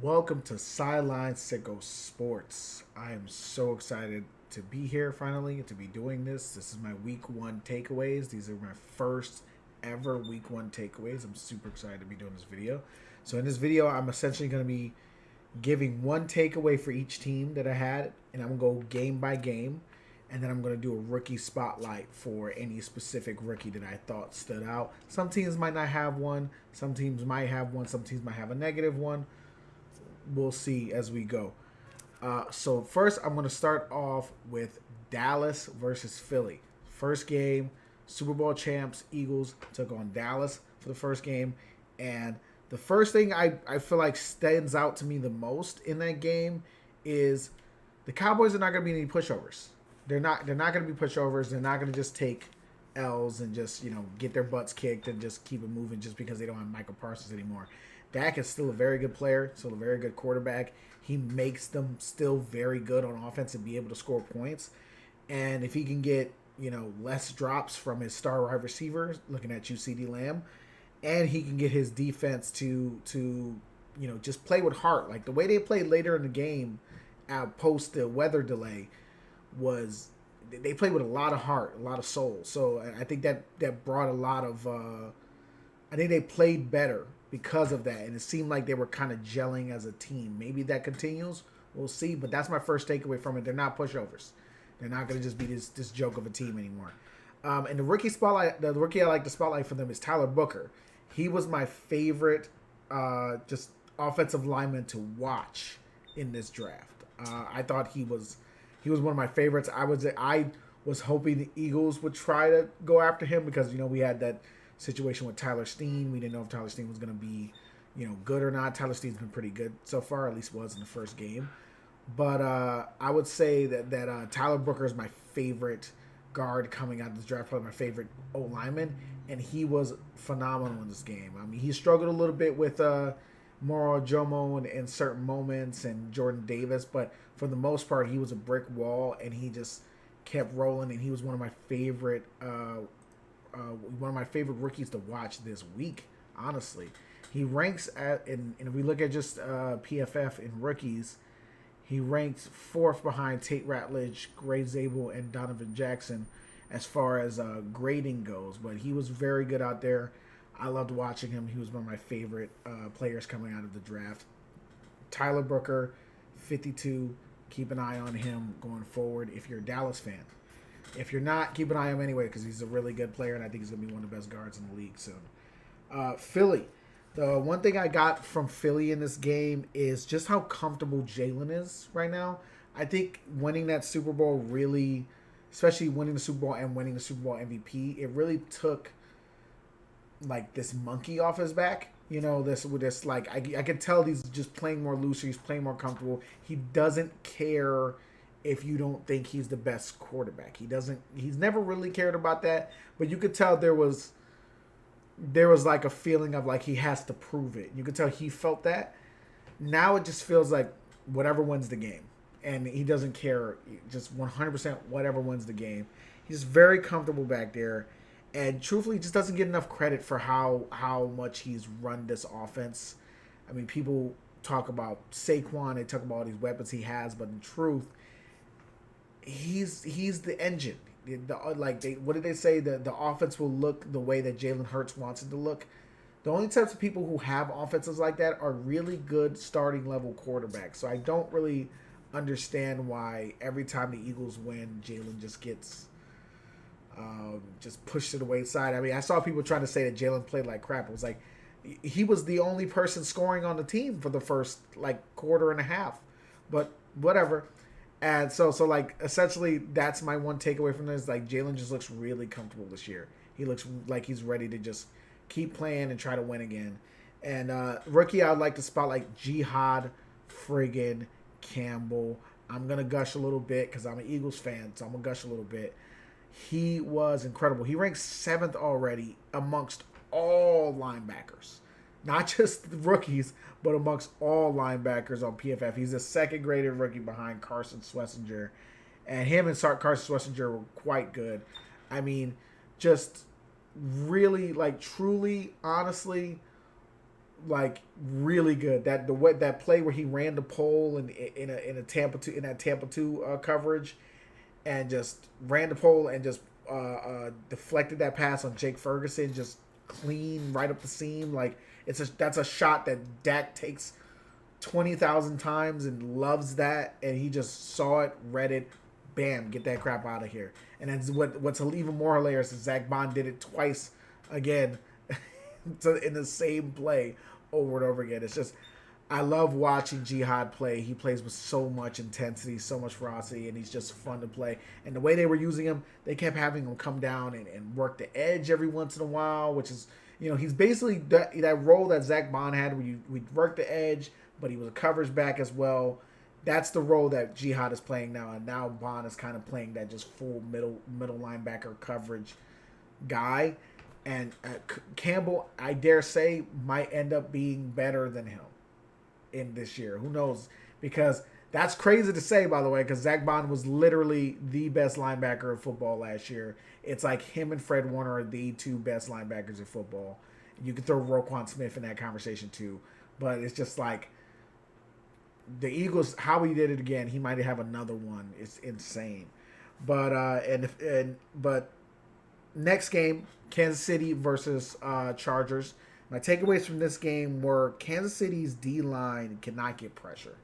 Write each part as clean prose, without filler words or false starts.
Welcome to Sideline Sicko Sports. I am so excited to be here finally, to be doing this. This is my week one takeaways. These are my first ever week one takeaways. I'm super excited to be doing this video. So, in this video, I'm essentially going to be giving one takeaway for each team that I had, and I'm going to go game by game. And then I'm going to do a rookie spotlight for any specific rookie that I thought stood out. Some teams might not have one, some teams might have one, some teams might have a negative one. We'll see as we go. So first, I'm going to start off with Dallas versus Philly. First game, Super Bowl champs Eagles took on Dallas for the first game, and the first thing I feel like stands out to me the most in that game is the Cowboys are not going to be any pushovers. They're not going to be pushovers. They're not going to just take L's and just get their butts kicked and just keep it moving just because they don't have Michael Parsons anymore. Dak is still a very good player, still a very good quarterback. He makes them still very good on offense and be able to score points. And if he can get less drops from his star wide receivers, looking at you, CD Lamb, and he can get his defense to just play with heart, like the way they played later in the game, post the weather delay, was they played with a lot of heart, a lot of soul. So I think that brought a lot of. I think they played better because of that, and it seemed like they were kind of gelling as a team. Maybe that continues. We'll see. But that's my first takeaway from it. They're not pushovers. They're not going to just be this joke of a team anymore. And the rookie spotlight, the rookie I like to spotlight for them is Tyler Booker. He was my favorite, just offensive lineman to watch in this draft. I thought he was one of my favorites. I was hoping the Eagles would try to go after him because we had that situation with Tyler Steen. We didn't know if Tyler Steen was going to be good or not. Tyler Steen's been pretty good so far, at least was in the first game. But I would say that Tyler Booker is my favorite guard coming out of this draft, probably my favorite O lineman, and he was phenomenal in this game. I mean, he struggled a little bit with Moro Jomo in certain moments and Jordan Davis, but for the most part, he was a brick wall, and he just kept rolling, and he was one of my favorite rookies to watch this week. Honestly, he ranks and if we look at just PFF in rookies, he ranks fourth behind Tate Ratledge, Gray Zabel, and Donovan Jackson as far as grading goes. But he was very good out there. I loved watching him. He was one of my favorite players coming out of the draft. Tyler Booker, 52. Keep an eye on him going forward if you're a Dallas fan. If you're not, keep an eye on him anyway because he's a really good player, and I think he's going to be one of the best guards in the league soon. Philly. The one thing I got from Philly in this game is just how comfortable Jalen is right now. I think winning that Super Bowl really, especially winning the Super Bowl and winning the Super Bowl MVP, it really took like this monkey off his back. This like I could tell he's just playing more loose. He's playing more comfortable. He doesn't care if you don't think he's the best quarterback. He's never really cared about that, but you could tell there was like a feeling of like he has to prove it. You could tell he felt that. Now it just feels like whatever wins the game, and he doesn't care. Just 100% whatever wins the game. He's very comfortable back there, and truthfully, just doesn't get enough credit for how much he's run this offense. I mean, people talk about Saquon, they talk about all these weapons he has, but in truth, he's the engine. What did they say? The offense will look the way that Jalen Hurts wants it to look. The only types of people who have offenses like that are really good starting level quarterbacks. So I don't really understand why every time the Eagles win, Jalen just gets just pushed to the wayside. I mean, I saw people trying to say that Jalen played like crap. It was like he was the only person scoring on the team for the first like quarter and a half. But whatever. And so like essentially that's my one takeaway from this. Like Jalen just looks really comfortable this year. He looks like he's ready to just keep playing and try to win again. And rookie, I'd like to spotlight Jihad friggin' Campbell. I'm gonna gush a little bit because I'm an Eagles fan, so I'm gonna gush a little bit. He was incredible. He ranks seventh already amongst all linebackers, not just the rookies, but amongst all linebackers on PFF. He's a second graded rookie behind Carson Schlesinger. And him and Carson Schlesinger were quite good. I mean, just really, like, truly, honestly, like really good. That play where he ran the pole in a Tampa two coverage and just ran the pole and just deflected that pass on Jake Ferguson, just clean right up the seam. Like that's a shot that Dak takes 20,000 times and loves that, and he just saw it, read it, bam, get that crap out of here. And then what's even more hilarious is Zach Bond did it twice again in the same play over and over again. It's just I love watching Jihad play. He plays with so much intensity, so much ferocity, and he's just fun to play. And the way they were using him, they kept having him come down and work the edge every once in a while, which is, he's basically that role that Zach Bond had where we'd work the edge, but he was a coverage back as well. That's the role that Jihad is playing now, and now Bond is kind of playing that just full middle linebacker coverage guy. And Campbell, I dare say, might end up being better than him in this year. Who knows? Because that's crazy to say, by the way, because Zach Bond was literally the best linebacker in football last year. It's like him and Fred Warner are the two best linebackers in football. You could throw Roquan Smith in that conversation too. But it's just like the Eagles, how he did it again, he might have another one. It's insane. But but next game, Kansas City versus Chargers. My takeaways from this game were Kansas City's D-line cannot get pressure.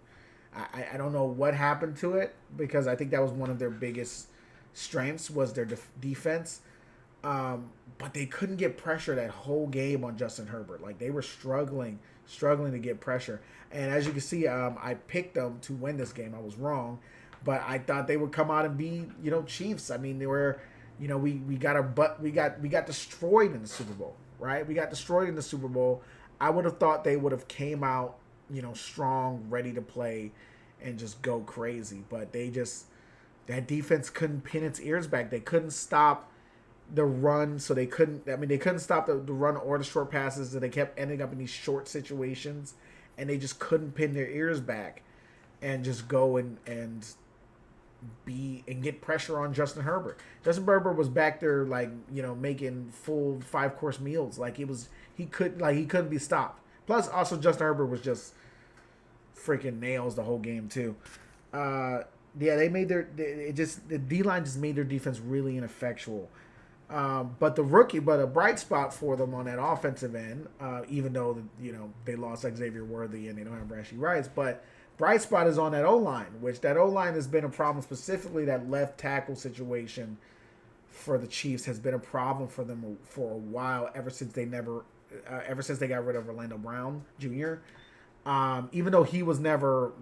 I don't know what happened to it, because I think that was one of their biggest strengths was their defense. But they couldn't get pressure that whole game on Justin Herbert. Like, they were struggling to get pressure. And as you can see, I picked them to win this game. I was wrong, but I thought they would come out and be, Chiefs. I mean, they were, we got destroyed in the Super Bowl, right? We got destroyed in the Super Bowl. I would have thought they would have came out, strong, ready to play, and just go crazy. But that defense couldn't pin its ears back. They couldn't stop the run, so they couldn't stop the run or the short passes, and they kept ending up in these short situations, and they just couldn't pin their ears back and just go and get pressure on Justin Herbert. Justin Herbert was back there making full 5-course meals. Like he couldn't be stopped. Plus also Justin Herbert was just freaking nails the whole game too. They made the D-line just made their defense really ineffectual. But a bright spot for them on that offensive end, even though they lost Xavier Worthy and they don't have Rashee Rice, but bright spot is on that O-line, which that O-line has been a problem. Specifically, that left tackle situation for the Chiefs has been a problem for them for a while. Ever since they got rid of Orlando Brown Jr. Even though he was never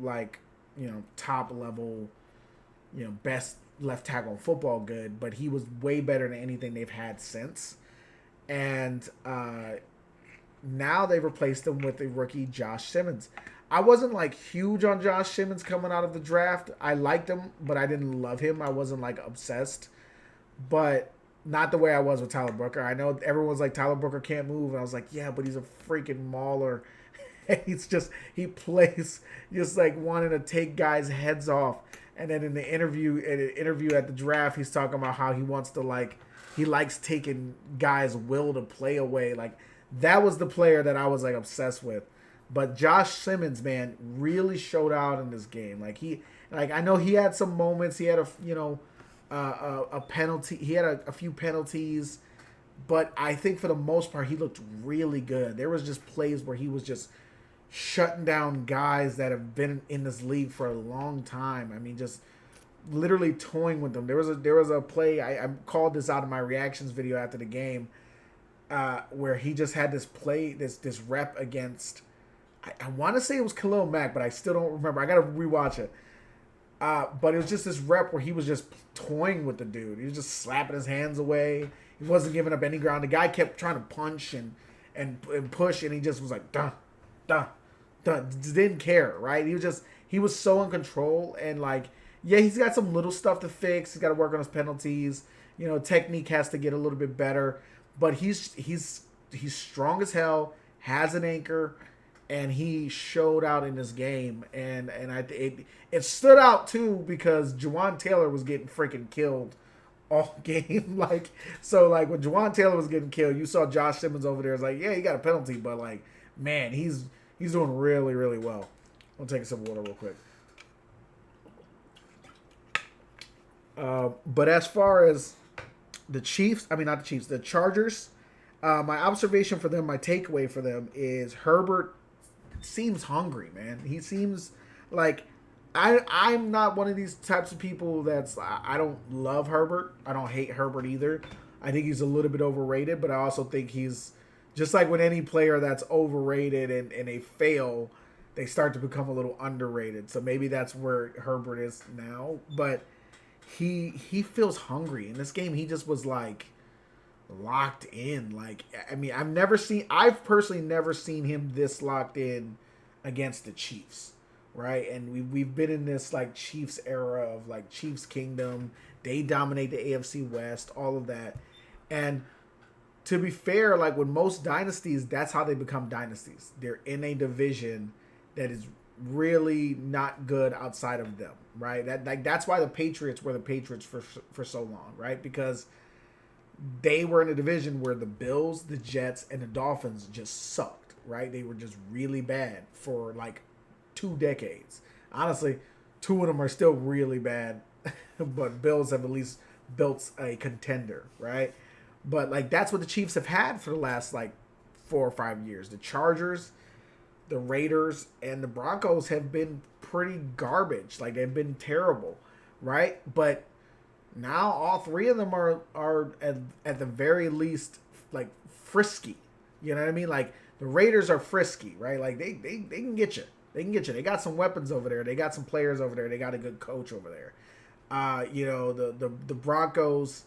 top level, best left tackle in football good, but he was way better than anything they've had since. And now they've replaced him with a rookie, Josh Simmons. I wasn't huge on Josh Simmons coming out of the draft. I liked him, but I didn't love him. I wasn't obsessed, but not the way I was with Tyler Brooker. I know everyone's like, Tyler Brooker can't move, and I was like, yeah, but he's a freaking mauler. He plays just wanting to take guys' heads off. And then in an interview at the draft, he's talking about how he wants to he likes taking guys' will to play away. That was the player that I was obsessed with. But Josh Simmons, man, really showed out in this game. I know he had some moments. He had a penalty. He had a few penalties, but I think for the most part he looked really good. There was just plays where he was just shutting down guys that have been in this league for a long time. I mean, just literally toying with them. There was a play, I called this out in my reactions video after the game, where he just had this play, this rep against, I want to say it was Khalil Mack, but I still don't remember. I got to rewatch it. But it was just this rep where he was just toying with the dude. He was just slapping his hands away. He wasn't giving up any ground. The guy kept trying to punch and push, and he just was like, duh, duh. Didn't care, right? He was so in control, and he's got some little stuff to fix. He's got to work on his penalties. Technique has to get a little bit better, but he's strong as hell, has an anchor, and he showed out in this game. And it stood out too because Juwan Taylor was getting freaking killed all game. When Juwan Taylor was getting killed, you saw Josh Simmons over there. It's yeah, he got a penalty, but Man, he's doing really, really well. I'll take a sip of water real quick. But as far as the Chiefs, I mean not the Chiefs, the Chargers. My observation for them, my takeaway for them is Herbert seems hungry, man. He seems like I'm not one of these types of people that's I don't love Herbert. I don't hate Herbert either. I think he's a little bit overrated, but I also think he's just like with any player that's overrated and they fail, they start to become a little underrated. So maybe that's where Herbert is now. But he feels hungry. In this game he just was like locked in. Like I mean, I've personally never seen him this locked in against the Chiefs, right? And we've been in this like Chiefs era of like Chiefs Kingdom. They dominate the AFC West, all of that. And to be fair, like with most dynasties, that's how they become dynasties. They're in a division that is really not good outside of them, right? That's why the Patriots were the Patriots for so long, right? Because they were in a division where the Bills, the Jets, and the Dolphins just sucked, right? They were just really bad for like 2 decades. Honestly, two of them are still really bad, but Bills have at least built a contender, right? But like that's what the Chiefs have had for the last like 4 or 5 years. The Chargers, the Raiders, and the Broncos have been pretty garbage. Like they've been terrible, right? But now all three of them are at the very least like frisky. You know what I mean? Like the Raiders are frisky, right? Like they can get you. They can get you. They got some weapons over there. They got some players over there. They got a good coach over there. The Broncos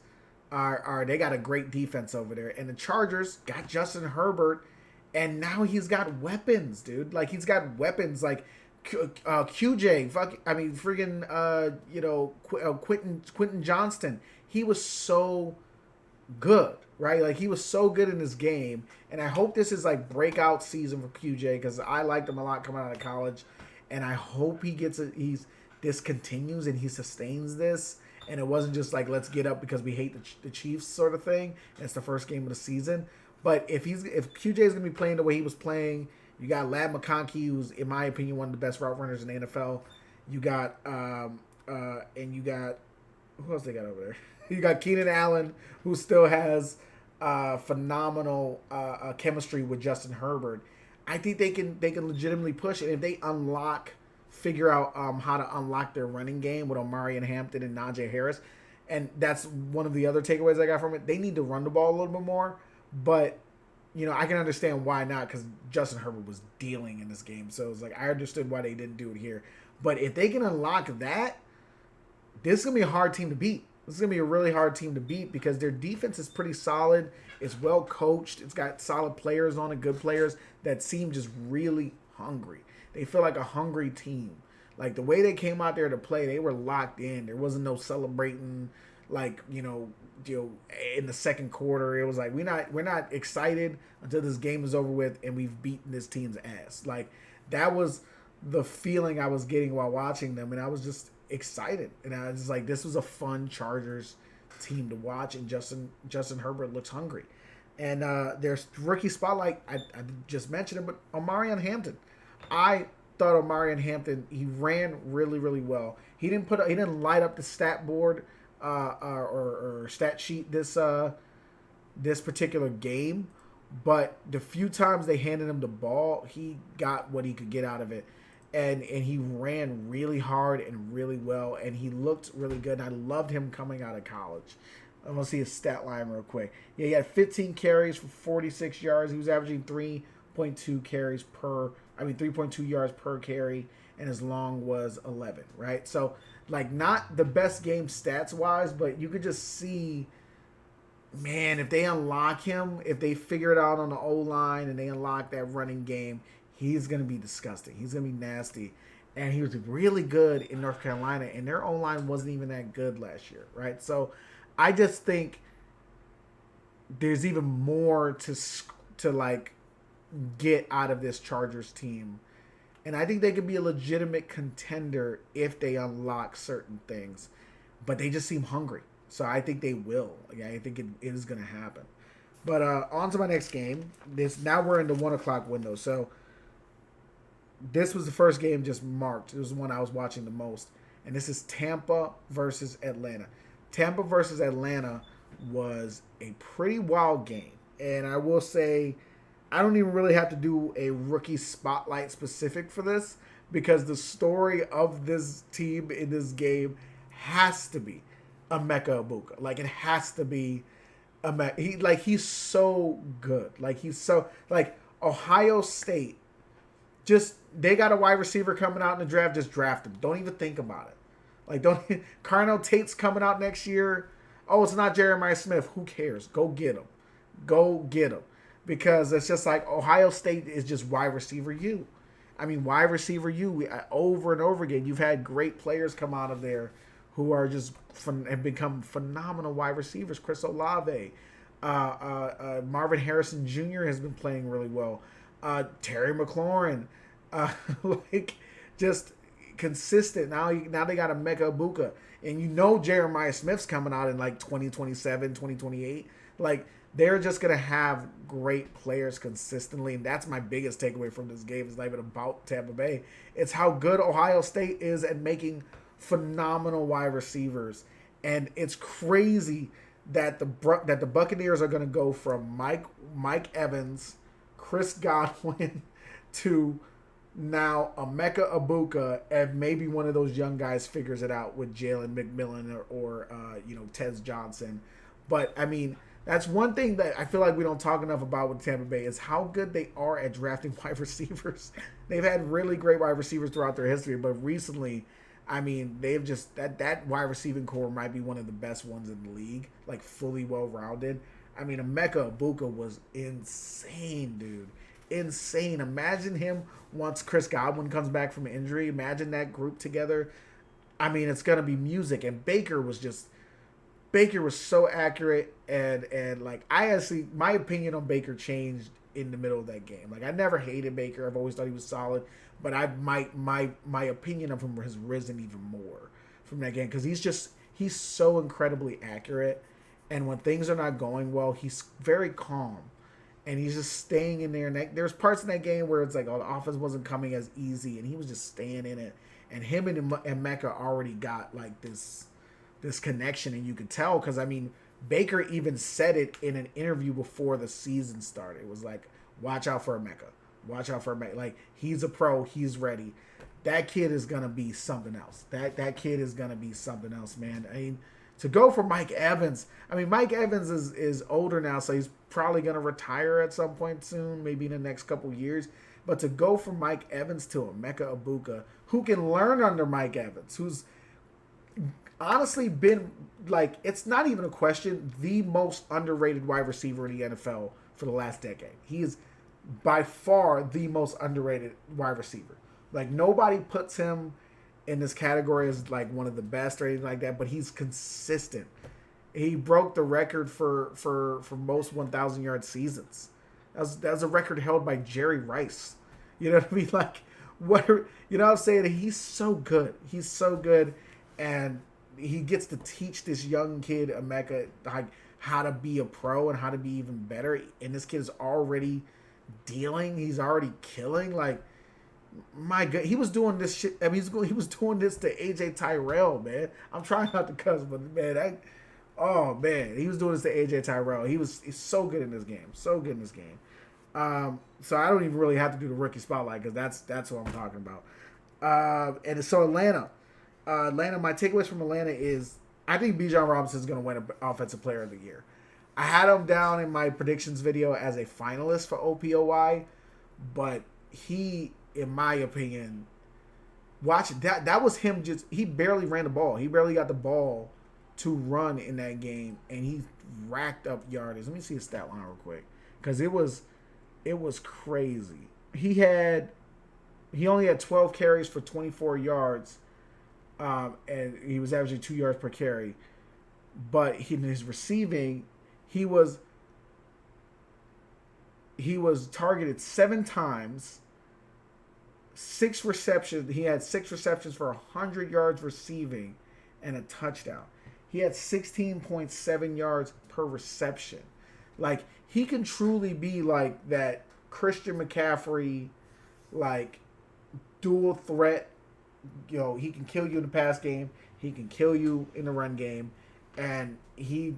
are they got a great defense over there, and the Chargers got Justin Herbert, and now he's got weapons, dude. Like he's got weapons like QJ, freaking Quentin Johnston. He was so good, right? Like he was so good in this game, and I hope this is like breakout season for QJ because I liked him a lot coming out of college, and I hope this continues and he sustains this, and it wasn't just like let's get up because we hate the Chiefs sort of thing. And it's the first game of the season, but if QJ is gonna be playing the way he was playing, you got Lad McConkey, who's in my opinion one of the best route runners in the NFL. You got and you got who else they got over there? You got Keenan Allen, who still has phenomenal chemistry with Justin Herbert. I think they can legitimately push it if they figure out how to unlock their running game with Omarion Hampton and Najee Harris. And that's one of the other takeaways I got from it. They need to run the ball a little bit more, but I can understand why not because Justin Herbert was dealing in this game. So it's like I understood why they didn't do it here. But if they can unlock that, this is gonna be a hard team to beat. This is going to be a really hard team to beat because their defense is pretty solid. It's well coached. It's got solid players on it, good players that seem just really hungry. They feel like a hungry team. Like the way they came out there to play, they were locked in. There wasn't no celebrating in the second quarter. It was like we're not excited until this game is over with and we've beaten this team's ass. Like that was the feeling I was getting while watching them, and I was just excited, and I was like, this was a fun Chargers team to watch, and Justin Herbert looks hungry. And there's rookie spotlight. I just mentioned it, but Omarion Hampton. I thought Omarion Hampton, he ran really, really well. He didn't light up the stat board or stat sheet this particular game, but the few times they handed him the ball, he got what he could get out of it. And he ran really hard and really well, and he looked really good. And I loved him coming out of college. I'm going to see his stat line real quick. Yeah, he had 15 carries for 46 yards. He was averaging 3.2 yards per carry, and his long was 11, right? So, like, not the best game stats-wise, but you could just see, man, if they unlock him, if they figure it out on the O-line and they unlock that running game, he's going to be disgusting. He's going to be nasty. And he was really good in North Carolina, and their O-line wasn't even that good last year, right? So I just think there's even more to like get out of this Chargers team. And I think they could be a legitimate contender if they unlock certain things. But they just seem hungry. So I think they will. Yeah, I think it is going to happen. But on to my next game. This now we're in the 1 o'clock window. So this was the first game just marked. It was the one I was watching the most. And this is Tampa versus Atlanta. Tampa versus Atlanta was a pretty wild game. And I will say, I don't even really have to do a rookie spotlight specific for this because the story of this team in this game has to be Emeka Ibuka. Like, it has to be he's so good. Like, he's so, like, Ohio State, just, they got a wide receiver coming out in the draft, just draft him. Don't even think about it. Like, don't, Carnell Tate's coming out next year. Oh, it's not Jeremiah Smith. Who cares? Go get him. Go get him. Because it's just like Ohio State is just wide receiver you. I mean, wide receiver you. Over and over again, you've had great players come out of there who are just have become phenomenal wide receivers. Chris Olave, Marvin Harrison Jr. has been playing really well. Terry McLaurin, like, just consistent. Now they got Emeka Ibuka. And you know Jeremiah Smith's coming out in like 2027, 2028. Like, they're just going to have great players consistently. And that's my biggest takeaway from this game. It's not even about Tampa Bay. It's how good Ohio State is at making phenomenal wide receivers. And it's crazy that the Buccaneers are going to go from Mike Evans, Chris Godwin to now Emeka Ibuka, and maybe one of those young guys figures it out with Jalen McMillan or Tez Johnson. But I mean, that's one thing that I feel like we don't talk enough about with Tampa Bay is how good they are at drafting wide receivers. They've had really great wide receivers throughout their history, but recently, I mean, they've just that wide receiving core might be one of the best ones in the league, like fully well rounded. I mean, Emeka Ibuka was insane, dude. Insane. Imagine him once Chris Godwin comes back from injury. Imagine that group together. I mean, it's gonna be music. And Baker was so accurate, and like, I actually, my opinion on Baker changed in the middle of that game. Like, I never hated Baker. I've always thought he was solid, but my opinion of him has risen even more from that game because he's so incredibly accurate, and when things are not going well, he's very calm. And he's just staying in there. And there's parts in that game where it's like, oh, the offense wasn't coming as easy, and he was just staying in it. And him and Mecca already got like this connection, and you could tell because, I mean, Baker even said it in an interview before the season started. It was like, watch out for Mecca. Watch out for Mecca. Like, he's a pro. He's ready. That kid is going to be something else. That kid is going to be something else, man. I mean, to go for Mike Evans. I mean, Mike Evans is older now, so he's probably going to retire at some point soon, maybe in the next couple years. But to go from Mike Evans to Emeka Ibuka, who can learn under Mike Evans, who's honestly been, like, it's not even a question, the most underrated wide receiver in the NFL for the last decade. He is by far the most underrated wide receiver. Like, nobody puts him in this category as like one of the best or anything like that, but he's consistent. He broke the record for most 1,000-yard seasons. That was a record held by Jerry Rice. You know what I mean? Like, you know what I'm saying? He's so good. He's so good, and he gets to teach this young kid, Emeka, like, how to be a pro and how to be even better. And this kid is already dealing. He's already killing. Like, my God, he was doing this shit. I mean, he was doing this to AJ Tyrell, man. I'm trying not to cuss, but man, he was doing this to AJ Tyrell. He's so good in this game, so good in this game. So I don't even really have to do the rookie spotlight because that's what I'm talking about. And so Atlanta, my takeaways from Atlanta is I think Bijan Robinson is going to win an Offensive Player of the Year. I had him down in my predictions video as a finalist for OPOY, but he, in my opinion, watch that was him. He barely ran the ball. He barely got the ball to run in that game, and he racked up yardage. Let me see his stat line real quick because it was crazy. He only had 12 carries for 24 yards, and he was averaging 2 yards per carry. But in his receiving, he was targeted 7 times. 6 receptions. He had 6 receptions for 100 yards receiving and a touchdown. He had 16.7 yards per reception. Like he can truly be like that Christian McCaffrey, like dual threat. You know, he can kill you in the pass game. He can kill you in the run game, and he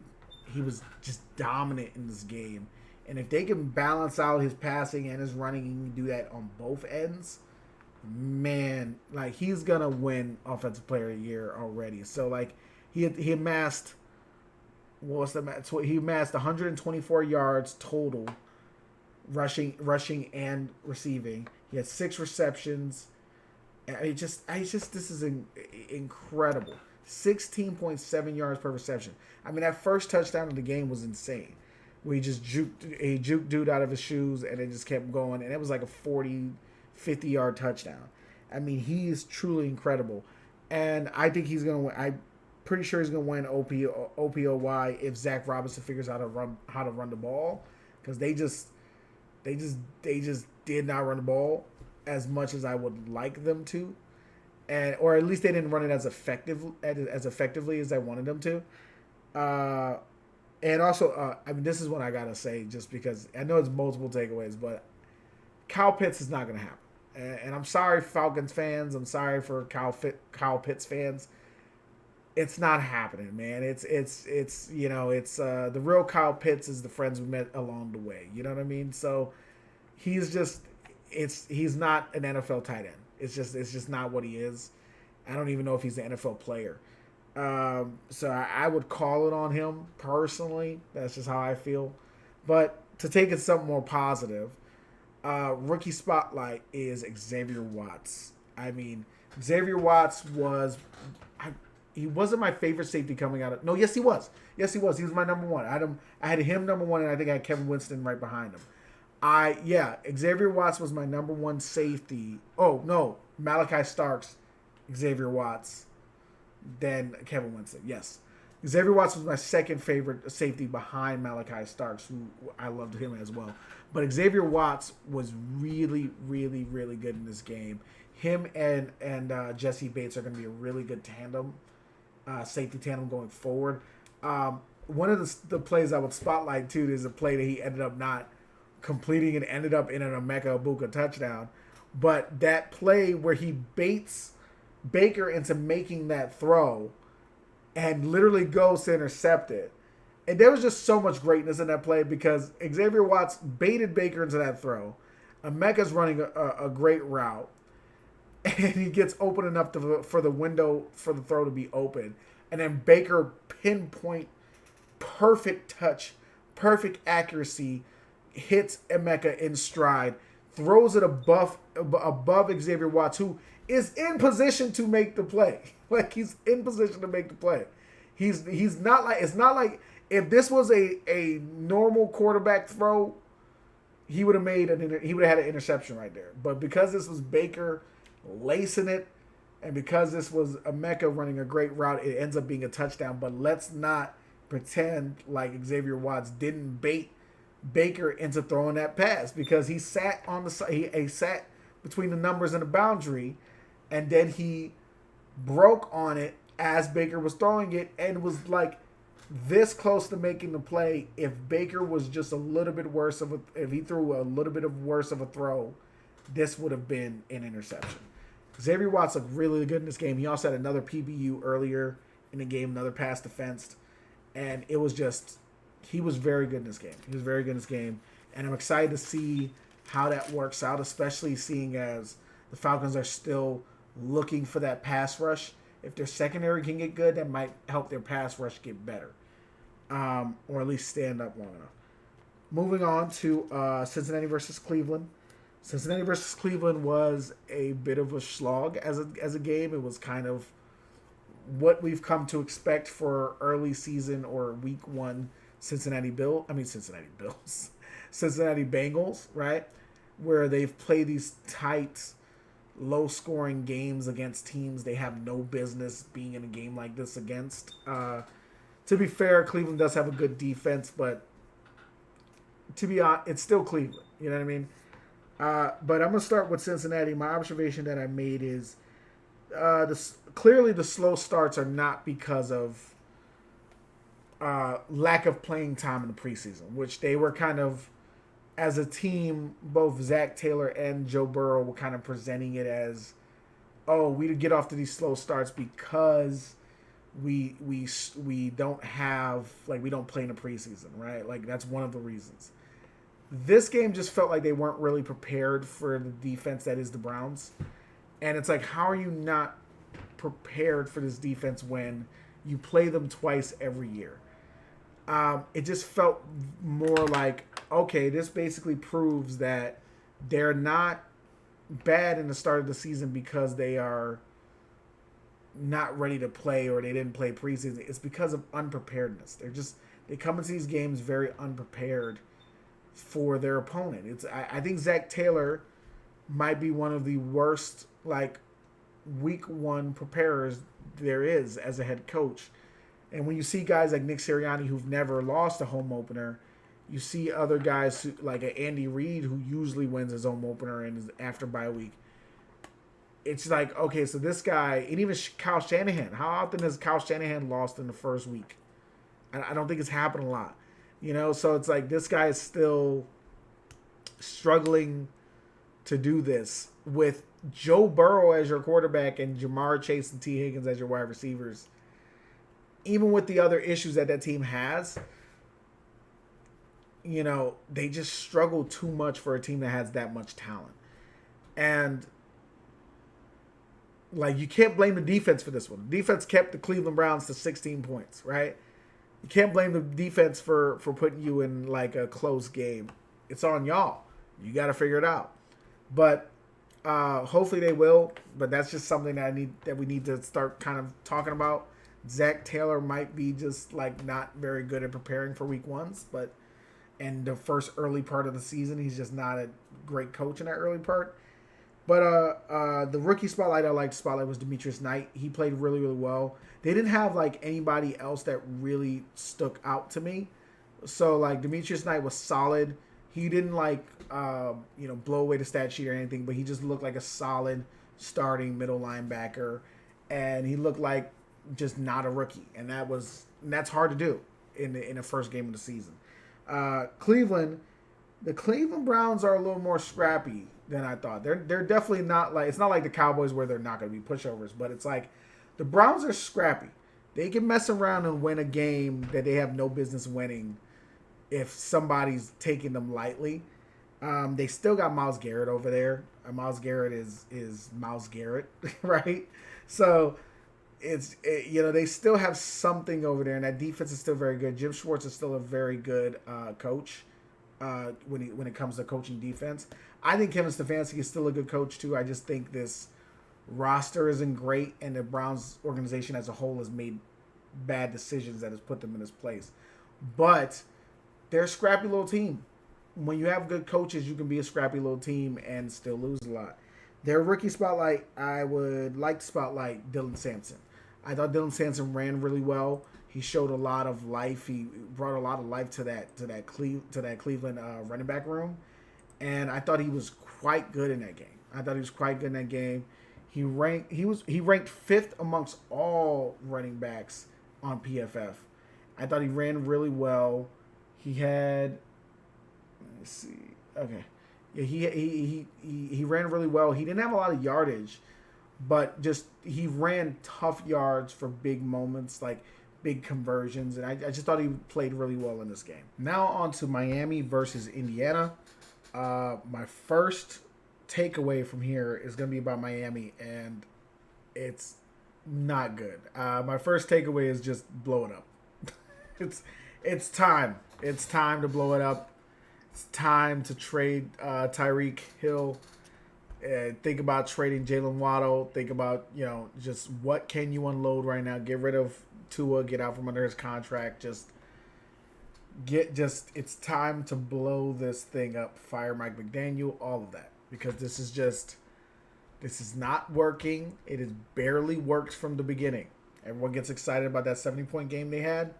was just dominant in this game. And if they can balance out his passing and his running, he can do that on both ends. Man, like he's gonna win Offensive Player of the Year already. So like he amassed what was the match? He amassed 124 yards total, rushing and receiving. He had 6 receptions. I just this is incredible. 16.7 yards per reception. I mean, that first touchdown of the game was insane. Where he juked dude out of his shoes and it just kept going. And it was like a 40, 50-yard touchdown. I mean, he is truly incredible. And I think he's going to win. I'm pretty sure he's going to win OPOY if Zach Robinson figures out how to run the ball. Because they just did not run the ball as much as I would like them to, or at least they didn't run it as effectively as I wanted them to. And also, I mean, this is what I gotta say, just because I know it's multiple takeaways, but Kyle Pitts is not gonna happen. And I'm sorry, Falcons fans. I'm sorry for Kyle Pitts fans. It's not happening, man. It's the real Kyle Pitts is the friends we met along the way. You know what I mean? So he's not an NFL tight end. It's just not what he is. I don't even know if he's an NFL player. So I would call it on him personally. That's just how I feel. But to take it something more positive, rookie spotlight is Xavier Watts. I mean, Xavier Watts he wasn't my favorite safety coming out of. No, yes he was. Yes he was. He was my number one. I had him number one, and I think I had Kevin Winston right behind him. Xavier Watts was my number one safety. Oh no, Malachi Starks, Xavier Watts, then Kevin Winston. Yes, Xavier Watts was my second favorite safety behind Malachi Starks, who I loved him as well. But Xavier Watts was really, really, really good in this game. Him and Jesse Bates are going to be a really good tandem, safety tandem going forward. One of the plays I would spotlight too is a play that he ended up not completing and ended up in an Emeka Ibuka touchdown. But that play where he baits Baker into making that throw and literally goes to intercept it. And there was just so much greatness in that play because Xavier Watts baited Baker into that throw. Emeka's running a great route. And he gets open enough for the window for the throw to be open. And then Baker pinpoint, perfect touch, perfect accuracy, hits Emeka in stride, throws it above Xavier Watts, who is in position to make the play. Like he's in position to make the play. He's not like it's not like if this was a normal quarterback throw, he would have had an interception right there. But because this was Baker lacing it, and because this was Emeka running a great route, it ends up being a touchdown. But let's not pretend like Xavier Watts didn't bait Baker into throwing that pass, because he sat on the side. He sat between the numbers and the boundary, and then he broke on it as Baker was throwing it, and was like this close to making the play. If Baker was just a little bit worse if he threw a little bit worse of a throw, this would have been an interception. Xavier Watts looked really good in this game. He also had another PBU earlier in the game, another pass defense, and it was just. He was very good in this game. And I'm excited to see how that works out, especially seeing as the Falcons are still looking for that pass rush. If their secondary can get good, that might help their pass rush get better, or at least stand up long enough. Moving on to Cincinnati versus Cleveland. Cincinnati versus Cleveland was a bit of a slog as a game. It was kind of what we've come to expect for early season or week one Cincinnati Bengals, right? Where they've played these tight, low-scoring games against teams they have no business being in a game like this against. To be fair, Cleveland does have a good defense, but to be honest, it's still Cleveland. You know what I mean? But I'm going to start with Cincinnati. My observation that I made is clearly the slow starts are not because of lack of playing time in the preseason, which they were kind of, as a team, both Zach Taylor and Joe Burrow were kind of presenting it as, oh, we get off to these slow starts because we don't have, like, we don't play in the preseason, right? Like, that's one of the reasons. This game just felt like they weren't really prepared for the defense that is the Browns. And it's like, how are you not prepared for this defense when you play them twice every year? It just felt more like, okay, this basically proves that they're not bad in the start of the season because they are not ready to play or they didn't play preseason. It's because of unpreparedness. They come into these games very unprepared for their opponent. I think Zach Taylor might be one of the worst, like, week one preparers there is as a head coach. And when you see guys like Nick Sirianni who've never lost a home opener, you see other guys like Andy Reid who usually wins his home opener and is after bye week. It's like, okay, so this guy, and even Kyle Shanahan, how often has Kyle Shanahan lost in the first week? I don't think it's happened a lot. So it's like this guy is still struggling to do this with Joe Burrow as your quarterback and Jamar Chase and T. Higgins as your wide receivers. Even with the other issues that team has, they just struggle too much for a team that has that much talent. And, like, you can't blame the defense for this one. The defense kept the Cleveland Browns to 16 points, right? You can't blame the defense for putting you in, like, a close game. It's on y'all. You got to figure it out. But hopefully they will. But that's just something that we need to start kind of talking about. Zach Taylor might be just, like, not very good at preparing for week ones, but in the first early part of the season, he's just not a great coach in that early part. But the rookie spotlight I liked spotlight was Demetrius Knight. He played really, really well. They didn't have, like, anybody else that really stuck out to me. So, like, Demetrius Knight was solid. He didn't, like, blow away the stat sheet or anything, but he just looked like a solid starting middle linebacker. And he looked like just not a rookie. And that's hard to do in the first game of the season. The Cleveland Browns are a little more scrappy than I thought. They're definitely not like, it's not like the Cowboys where they're not going to be pushovers, but it's like the Browns are scrappy. They can mess around and win a game that they have no business winning if somebody's taking them lightly. They still got Myles Garrett over there. Myles Garrett is Myles Garrett, right? So they still have something over there, and that defense is still very good. Jim Schwartz is still a very good coach when it comes to coaching defense. I think Kevin Stefanski is still a good coach too. I just think this roster isn't great, and the Browns organization as a whole has made bad decisions that has put them in this place. But they're a scrappy little team. When you have good coaches, you can be a scrappy little team and still lose a lot. Their rookie spotlight, I would like to spotlight Dylan Sampson. I thought Dylan Sampson ran really well. He showed a lot of life. He brought a lot of life to that Cleveland running back room, and I thought he was quite good in that game. He ranked fifth amongst all running backs on PFF. I thought he ran really well. He had, let's see, okay, yeah, he ran really well. He didn't have a lot of yardage, but just he ran tough yards for big moments, like big conversions, and I just thought he played really well in this game. Now on to Miami versus Indiana. My first takeaway from here is going to be about Miami, and it's not good. My first takeaway is just blow it up. It's time. It's time to blow it up. It's time to trade Tyreek Hill. Think about trading Jalen Waddle. Think about, just what can you unload right now. Get rid of Tua. Get out from under his contract. It's time to blow this thing up. Fire Mike McDaniel. All of that. Because this is not working. It has barely worked from the beginning. Everyone gets excited about that 70-point game they had.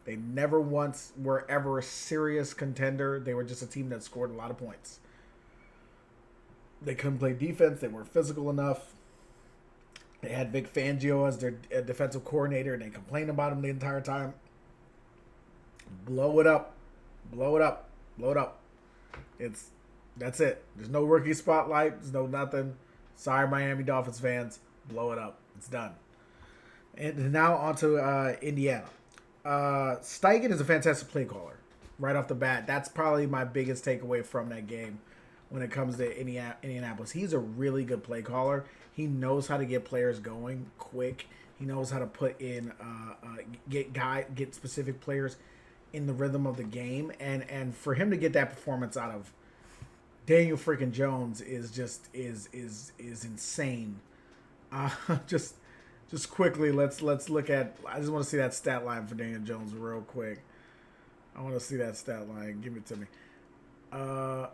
They never once were ever a serious contender. They were just a team that scored a lot of points. They couldn't play defense. They weren't physical enough. They had Vic Fangio as their defensive coordinator, and they complained about him the entire time. Blow it up. Blow it up. Blow it up. It's That's it. There's no rookie spotlight. There's no nothing. Sorry, Miami Dolphins fans. Blow it up. It's done. And now on to Indiana. Steichen is a fantastic play caller right off the bat. That's probably my biggest takeaway from that game when it comes to Indianapolis. He's a really good play caller. He knows how to get players going quick. He knows how to put in get specific players in the rhythm of the game, and for him to get that performance out of Daniel freaking Jones is insane. Uh, just just quickly, let's look at. I just want to see that stat line for Daniel Jones real quick. I want to see that stat line. Give it to me. Well,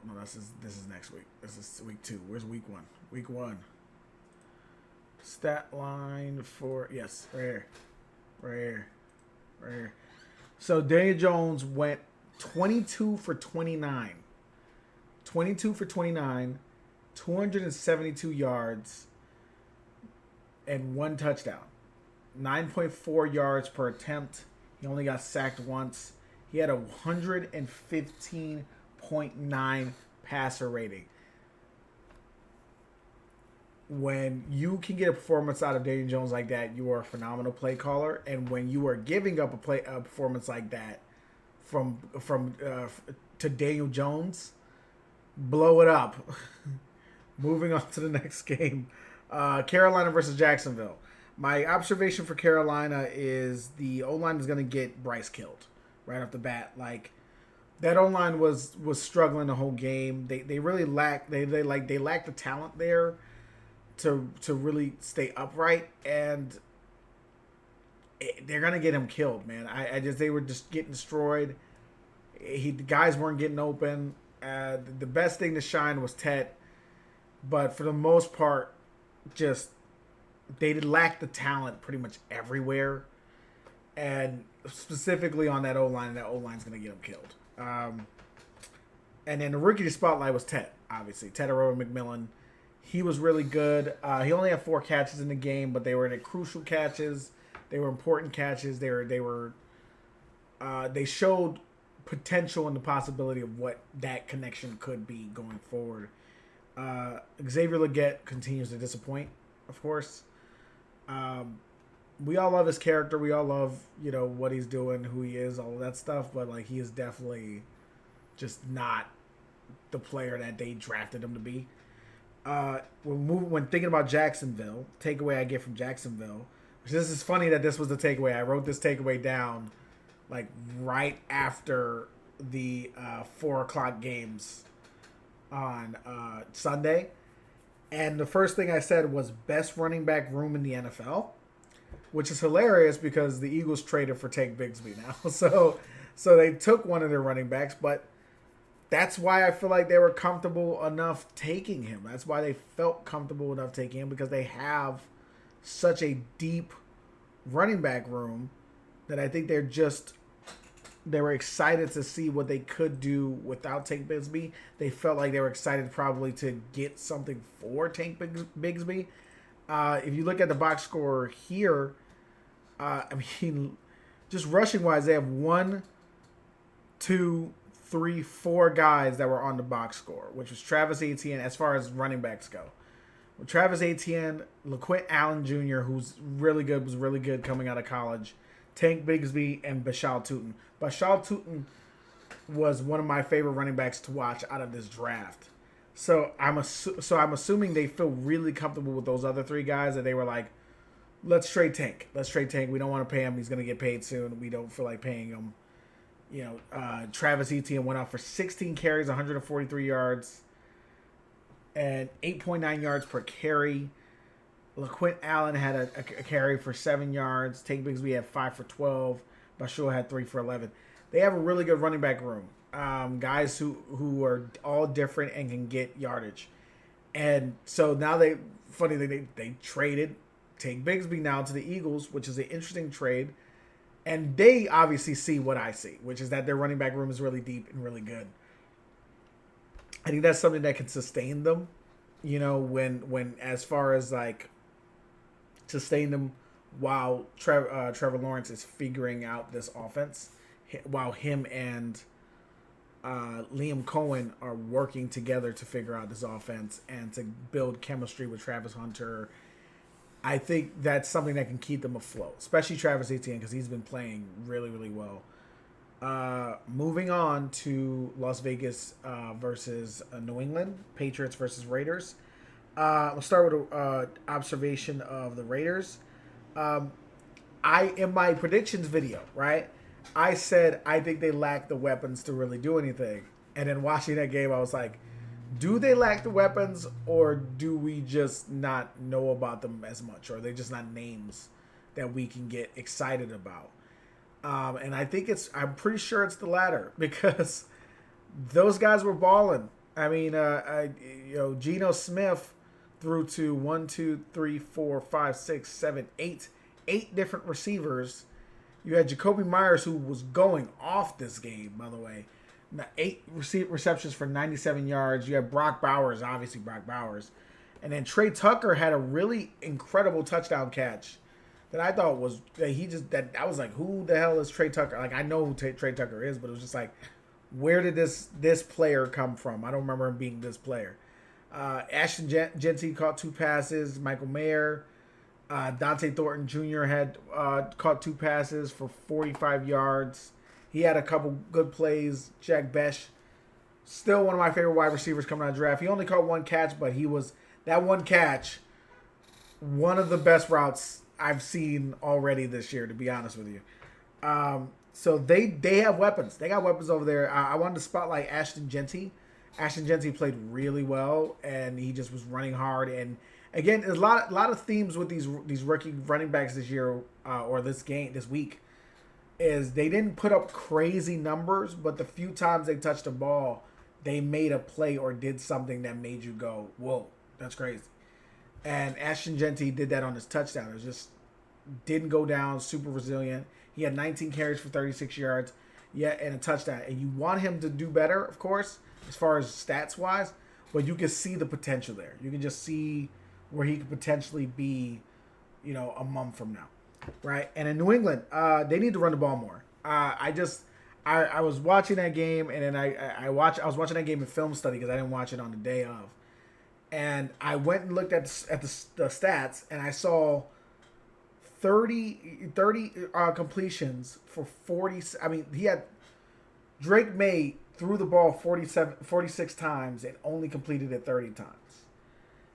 no, this is next week. This is week 2. Where's week 1? Week 1. Stat line for right here, right here, right here. So Daniel Jones went 22 for 29. 22 for 29, 272 yards, and 1 touchdown. 9.4 yards per attempt. He only got sacked once. He had a 115.9 passer rating. When you can get a performance out of Daniel Jones like that, you are a phenomenal play caller. And when you are giving up a performance like that from to Daniel Jones, blow it up. Moving on to the next game, Carolina versus Jacksonville. My observation for Carolina is the O-line is going to get Bryce killed right off the bat. Like, that O-line was struggling the whole game. They really lack they lack the talent there to really stay upright, and they're gonna get him killed, man. They were just getting destroyed. The guys weren't getting open. The best thing to shine was Tet, but for the most part, just they lacked the talent pretty much everywhere, and specifically on that O line. That O line's gonna get him killed. And then the rookie spotlight was Tet, obviously. Tet McMillan. He was really good. He only had 4 catches in the game, but they were the crucial catches. They were important catches. They showed potential and the possibility of what that connection could be going forward. Xavier Legette continues to disappoint, of course. We all love his character. We all love, what he's doing, who he is, all of that stuff. But like, he is definitely just not the player that they drafted him to be. When thinking about Jacksonville, takeaway I get from Jacksonville, which this is funny that this was the takeaway. I wrote this takeaway down like right after the 4:00 games on Sunday, and the first thing I said was best running back room in the NFL, which is hilarious because the Eagles traded for Tank Bigsby now, so they took one of their running backs, but that's why I feel like they were comfortable enough taking him. That's why they felt comfortable enough taking him, because they have such a deep running back room that I think they were excited to see what they could do without Tank Bigsby. They felt like they were excited probably to get something for Tank Bigsby. If you look at the box score here, just rushing wise, they have 1, 2, 3, 4 guys that were on the box score, which was Travis Etienne as far as running backs go. With Travis Etienne, LaQuint Allen Jr., was really good coming out of college, Tank Bigsby, and Bashal Tutin. Bashal Tutin was one of my favorite running backs to watch out of this draft. So I'm assuming they feel really comfortable with those other 3 guys, that they were like, let's trade Tank. We don't want to pay him. He's going to get paid soon. We don't feel like paying him. Travis Etienne went out for 16 carries, 143 yards, and 8.9 yards per carry. LaQuint Allen had a carry for 7 yards. Tank Bigsby had 5 for 12. Bashua had 3 for 11. They have a really good running back room. Guys who are all different and can get yardage. And so now they traded Tank Bigsby now to the Eagles, which is an interesting trade. And they obviously see what I see, which is that their running back room is really deep and really good. I think that's something that can sustain them, when as far as like sustain them while Trevor Lawrence is figuring out this offense. while him and Liam Cohen are working together to figure out this offense and to build chemistry with Travis Hunter. I think that's something that can keep them afloat, especially Travis Etienne because he's been playing really, really well. Moving on to Las Vegas versus New England, Patriots versus Raiders. We'll start with an observation of the Raiders. In my predictions video, right, I said I think they lack the weapons to really do anything. And then watching that game, I was like, do they lack the weapons or do we just not know about them as much? Or are they just not names that we can get excited about? And I think I'm pretty sure it's the latter because those guys were balling. I mean, Geno Smith threw to 1, 2, 3, 4, 5, 6, 7, 8 different receivers. You had Jacoby Myers, who was going off this game, by the way. 8 receptions for 97 yards. You had Brock Bowers, obviously Brock Bowers. And then Trey Tucker had a really incredible touchdown catch that I thought was I was like, who the hell is Trey Tucker? Like, I know who Trey Tucker is, but it was just like, where did this player come from? I don't remember him being this player. Ashton Genty caught 2 passes. Michael Mayer, Dante Thornton Jr. had caught 2 passes for 45 yards. He had a couple good plays. Jack Besh, still one of my favorite wide receivers coming out of the draft. He only caught 1 catch, but that 1 catch, one of the best routes I've seen already this year, to be honest with you. So they have weapons. They got weapons over there. I wanted to spotlight Ashton Genty. Ashton Genty played really well, and he just was running hard. And again, there's a lot of themes with these rookie running backs this year or this week. Is they didn't put up crazy numbers, but the few times they touched the ball, they made a play or did something that made you go, whoa, that's crazy. And Ashton Genty did that on his touchdown. It just didn't go down, super resilient. He had 19 carries for 36 yards, and a touchdown. And you want him to do better, of course, as far as stats-wise, but you can see the potential there. You can just see where he could potentially be, a month from now. Right, and in New England, they need to run the ball more. I was watching that game, and then I was watching that game in film study because I didn't watch it on the day of, and I went and looked at the stats, and I saw 30 completions for 40. I mean, he had Drake May threw the ball 46 times and only completed it 30 times.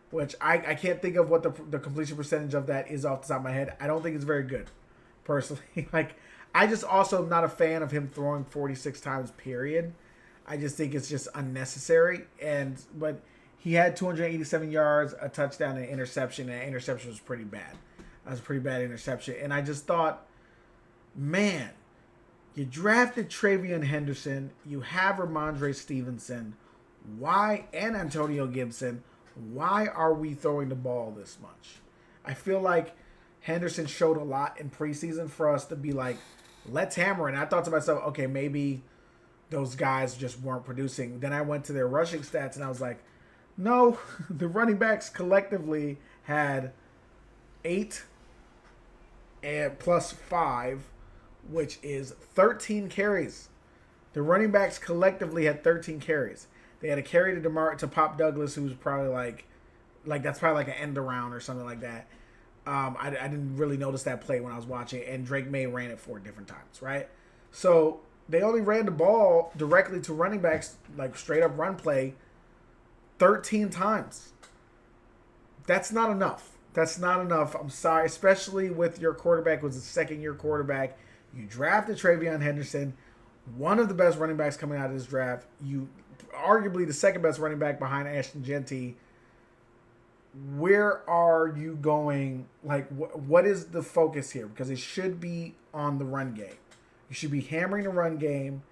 Which I can't think of what the completion percentage of that is off the top of my head. I don't think it's very good, personally. I just also am not a fan of him throwing 46 times, period. I just think it's just unnecessary. But he had 287 yards, a touchdown, and an interception, and the interception was pretty bad. That was a pretty bad interception. And I just thought, man, you drafted Travion Henderson, you have Ramondre Stevenson, and Antonio Gibson. Why are we throwing the ball this much? I feel like Henderson showed a lot in preseason for us to be like, let's hammer it. And I thought to myself, okay, maybe those guys just weren't producing. Then I went to their rushing stats and I was like, no, the running backs collectively had 8 and plus 5, which is 13 carries. The running backs collectively had 13 carries. They had a carry to Pop Douglas, who was probably like that's probably like an end around or something like that. I didn't really notice that play when I was watching, and Drake May ran it 4 different times, right? So they only ran the ball directly to running backs, like straight up run play, 13 times. That's not enough. That's not enough. I'm sorry, especially with your quarterback was a second-year quarterback. You drafted Travion Henderson, one of the best running backs coming out of this draft. You arguably the second best running back behind Ashton Genty. Where are you going? Like, what is the focus here? Because it should be on the run game. You should be hammering the run game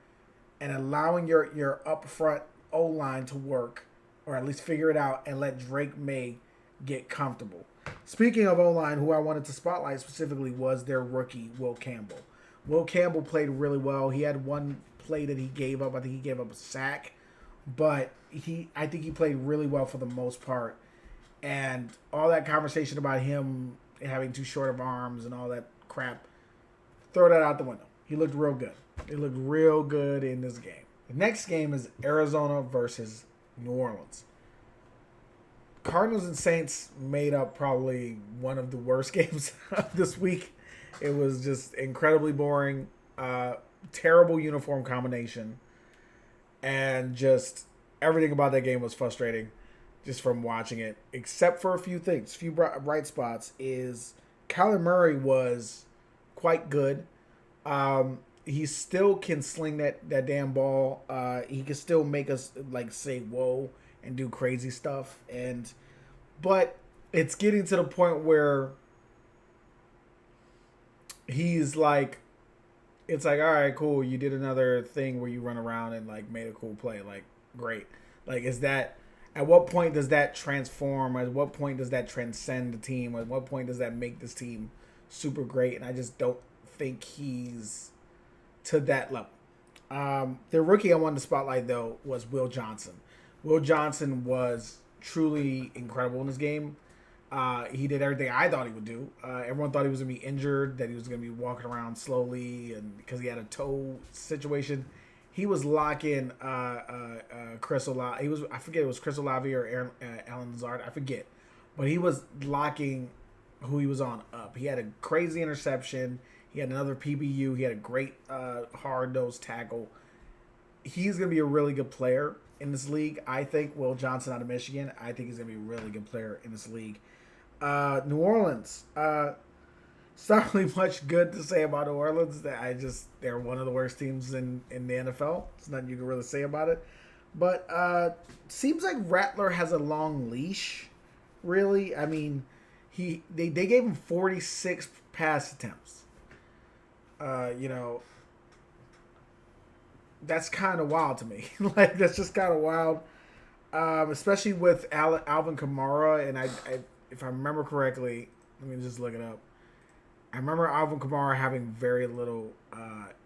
and allowing your up front O-line to work, or at least figure it out, and let Drake May get comfortable. Speaking of O-line, who I wanted to spotlight specifically was their rookie, Will Campbell. Will Campbell played really well. He had one play that he gave up. I think he gave up a sack. But I think he played really well for the most part. And all that conversation about him having too short of arms and all that crap, throw that out the window. He looked real good. He looked real good in this game. The next game is Arizona versus New Orleans. Cardinals and Saints made up probably one of the worst games of this week. It was just incredibly boring, terrible uniform combination, and just everything about that game was frustrating just from watching it, except for a few things. A few bright spots is Kyler Murray was quite good. He still can sling that damn ball. He can still make us like say whoa and do crazy stuff. But it's getting to the point where he's like, it's like, all right, cool. You did another thing where you run around and like made a cool play. Like, great. Like, is that at what point does that transform? At what point does that transcend the team? At what point does that make this team super great? And I just don't think he's to that level. The rookie I wanted to spotlight though was Will Johnson. Will Johnson was truly incredible in this game. He did everything I thought he would do. Everyone thought he was going to be injured, that he was going to be walking around slowly, and because he had a toe situation, he was locking Chris Olave. I forget, it was Chris Olave or Alan Lazard. I forget, but he was locking who he was on up. He had a crazy interception. He had another PBU. He had a great hard-nosed tackle. He's going to be a really good player in this league. I think Will Johnson out of Michigan, I think he's going to be a really good player in this league. New Orleans. It's not really much good to say about New Orleans. They're one of the worst teams in the NFL. There's nothing you can really say about it. But seems like Rattler has a long leash, really. I mean, they gave him 46 pass attempts. That's kind of wild to me. Like, that's just kind of wild. Especially with Alvin Kamara, and I, if I remember correctly, let me just look it up. I remember Alvin Kamara having very little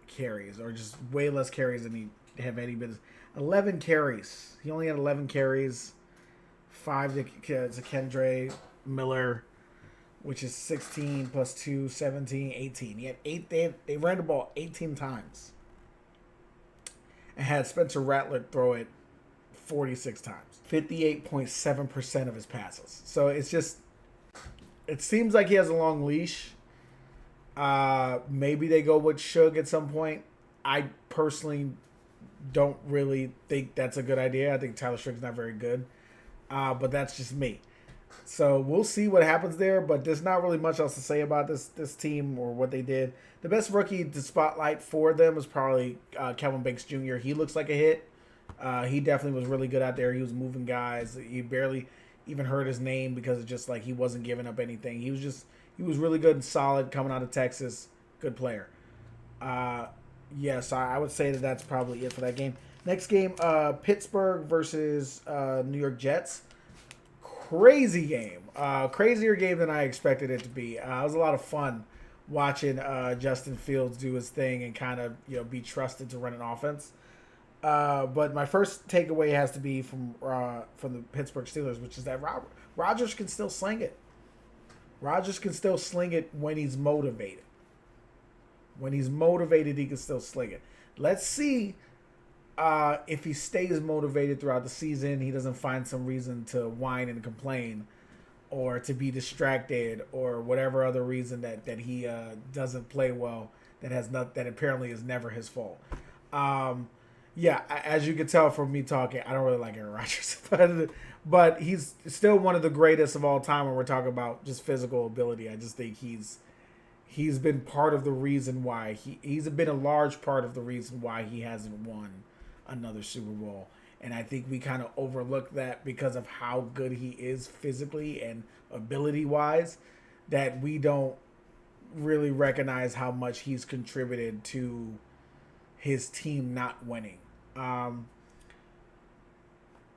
carries, or just way less carries than he have any business. 11 carries. He only had 11 carries. 5 to Kendre Miller, which is 16 plus 2, 17, 18. He had 8. They ran the ball 18 times. And had Spencer Rattler throw it 46 times. 58.7% of his passes. So it's just, it seems like he has a long leash. Maybe they go with Suge at some point. I personally don't really think that's a good idea. I think Tyler Suge's not very good. But that's just me. So we'll see what happens there, but there's not really much else to say about this team or what they did. The best rookie to spotlight for them is probably Kelvin Banks Jr. He looks like a hit. He definitely was really good out there. He was moving guys. You barely even heard his name because it's just like he wasn't giving up anything. He was really good and solid coming out of Texas. Good player. Yes, I would say that's probably it for that game. Next game, Pittsburgh versus New York Jets. Crazy game. Crazier game than I expected it to be. It was a lot of fun watching Justin Fields do his thing and kind of be trusted to run an offense. But my first takeaway has to be from the Pittsburgh Steelers, which is that Rodgers can still sling it. Rodgers can still sling it when he's motivated. When he's motivated, he can still sling it. Let's see if he stays motivated throughout the season. He doesn't find some reason to whine and complain or to be distracted or whatever other reason that he doesn't play well that apparently is never his fault. Yeah, as you can tell from me talking, I don't really like Aaron Rodgers, but he's still one of the greatest of all time when we're talking about just physical ability. I just think he's been part of the reason why he's been a large part of the reason why he hasn't won another Super Bowl. And I think we kind of overlook that because of how good he is physically and ability-wise, that we don't really recognize how much he's contributed to his team not winning. And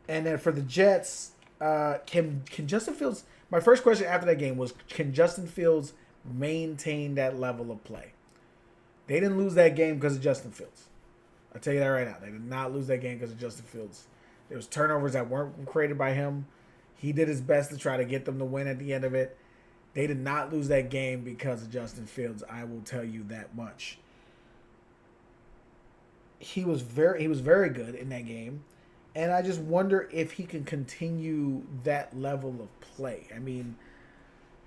then for the Jets, can Justin Fields... My first question after that game was, can Justin Fields maintain that level of play? They didn't lose that game because of Justin Fields. I'll tell you that right now. They did not lose that game because of Justin Fields. There was turnovers that weren't created by him. He did his best to try to get them to win at the end of it. They did not lose that game because of Justin Fields. I will tell you that much. he was very good in that game, and I just wonder if he can continue that level of play. I mean,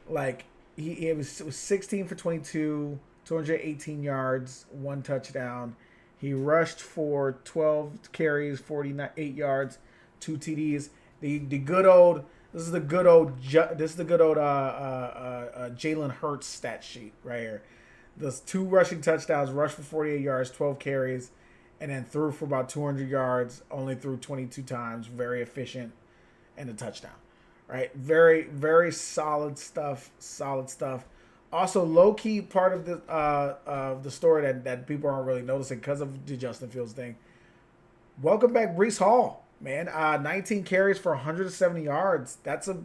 like it was 16 for 22, 218 yards, one touchdown. He rushed for 12 carries, 48 yards, two TDs. The good old this is the good old Jalen Hurts stat sheet right here. Those two rushing touchdowns, rushed for 48 yards, 12 carries, and then threw for about 200 yards. Only threw 22 times. Very efficient, and a touchdown. Right, very very solid stuff. Solid stuff. Also, low key part of the story that people aren't really noticing because of the Justin Fields thing. Welcome back, Brees Hall, man. 19 carries for 170 yards. That's a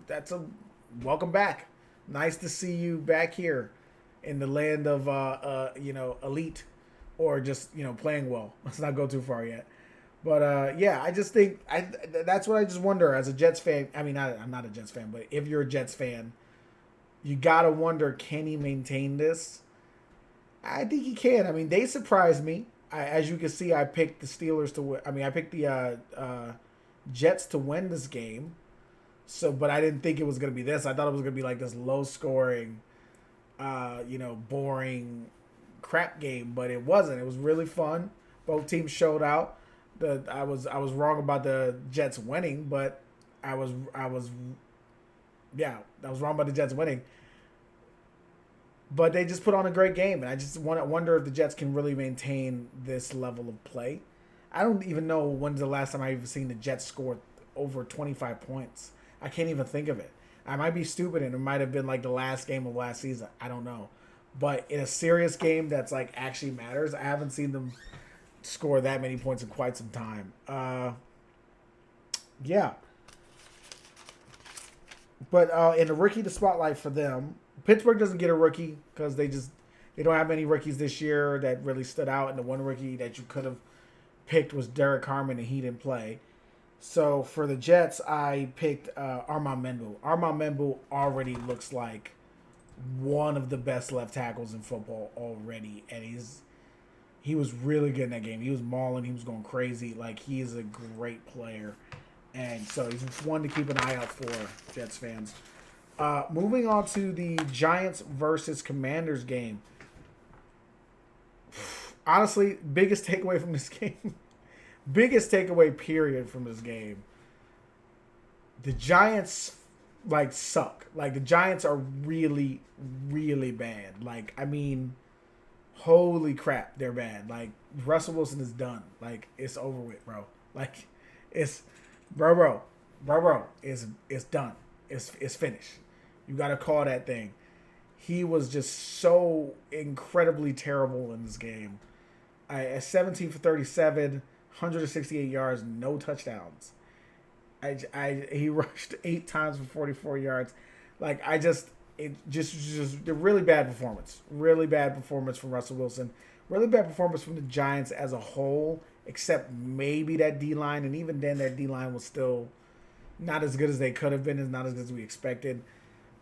welcome back. Nice to see you back here in the land of elite, or just playing well. Let's not go too far yet. But yeah, I just think that's what I just wonder as a Jets fan. I mean, I'm not a Jets fan, but if you're a Jets fan, you gotta wonder, can he maintain this? I think he can. I mean, they surprised me. As you can see, I picked the Steelers to win. I mean, I picked the Jets to win this game. So, but I didn't think it was gonna be this. I thought it was gonna be like this low scoring, boring crap game. But it wasn't. It was really fun. Both teams showed out. I was wrong about the Jets winning, but I was I was wrong about the Jets winning. But they just put on a great game, and I just wonder if the Jets can really maintain this level of play. I don't even know when's the last time I've even seen the Jets score over 25 points. I can't even think of it. I might be stupid, and it might have been like the last game of last season. I don't know. But in a serious game that's like actually matters, I haven't seen them score that many points in quite some time. Yeah. But in the rookie the spotlight for them, Pittsburgh doesn't get a rookie because they don't have any rookies this year that really stood out, and the one rookie that you could have picked was Derek Harmon, and he didn't play. So for the Jets, I picked Armand Membu. Armand Membu already looks like one of the best left tackles in football already, and he was really good in that game. He was mauling, he was going crazy. Like, he is a great player, and so he's one to keep an eye out for, Jets fans. Moving on to the Giants versus Commanders game. Honestly, biggest takeaway from this game. Biggest takeaway, period, from this game. The Giants, suck. The Giants are really, really bad. I mean, holy crap, they're bad. Russell Wilson is done. It's over with, bro. It's, bro, it's done. It's finished. You got to call that thing. He was just so incredibly terrible in this game. At 17 for 37, 168 yards, no touchdowns. He rushed 8 times for 44 yards. Just a really bad performance. Really bad performance from Russell Wilson. Really bad performance from the Giants as a whole, except maybe that D-line, and even then that D-line was still not as good as they could have been, and not as good as we expected.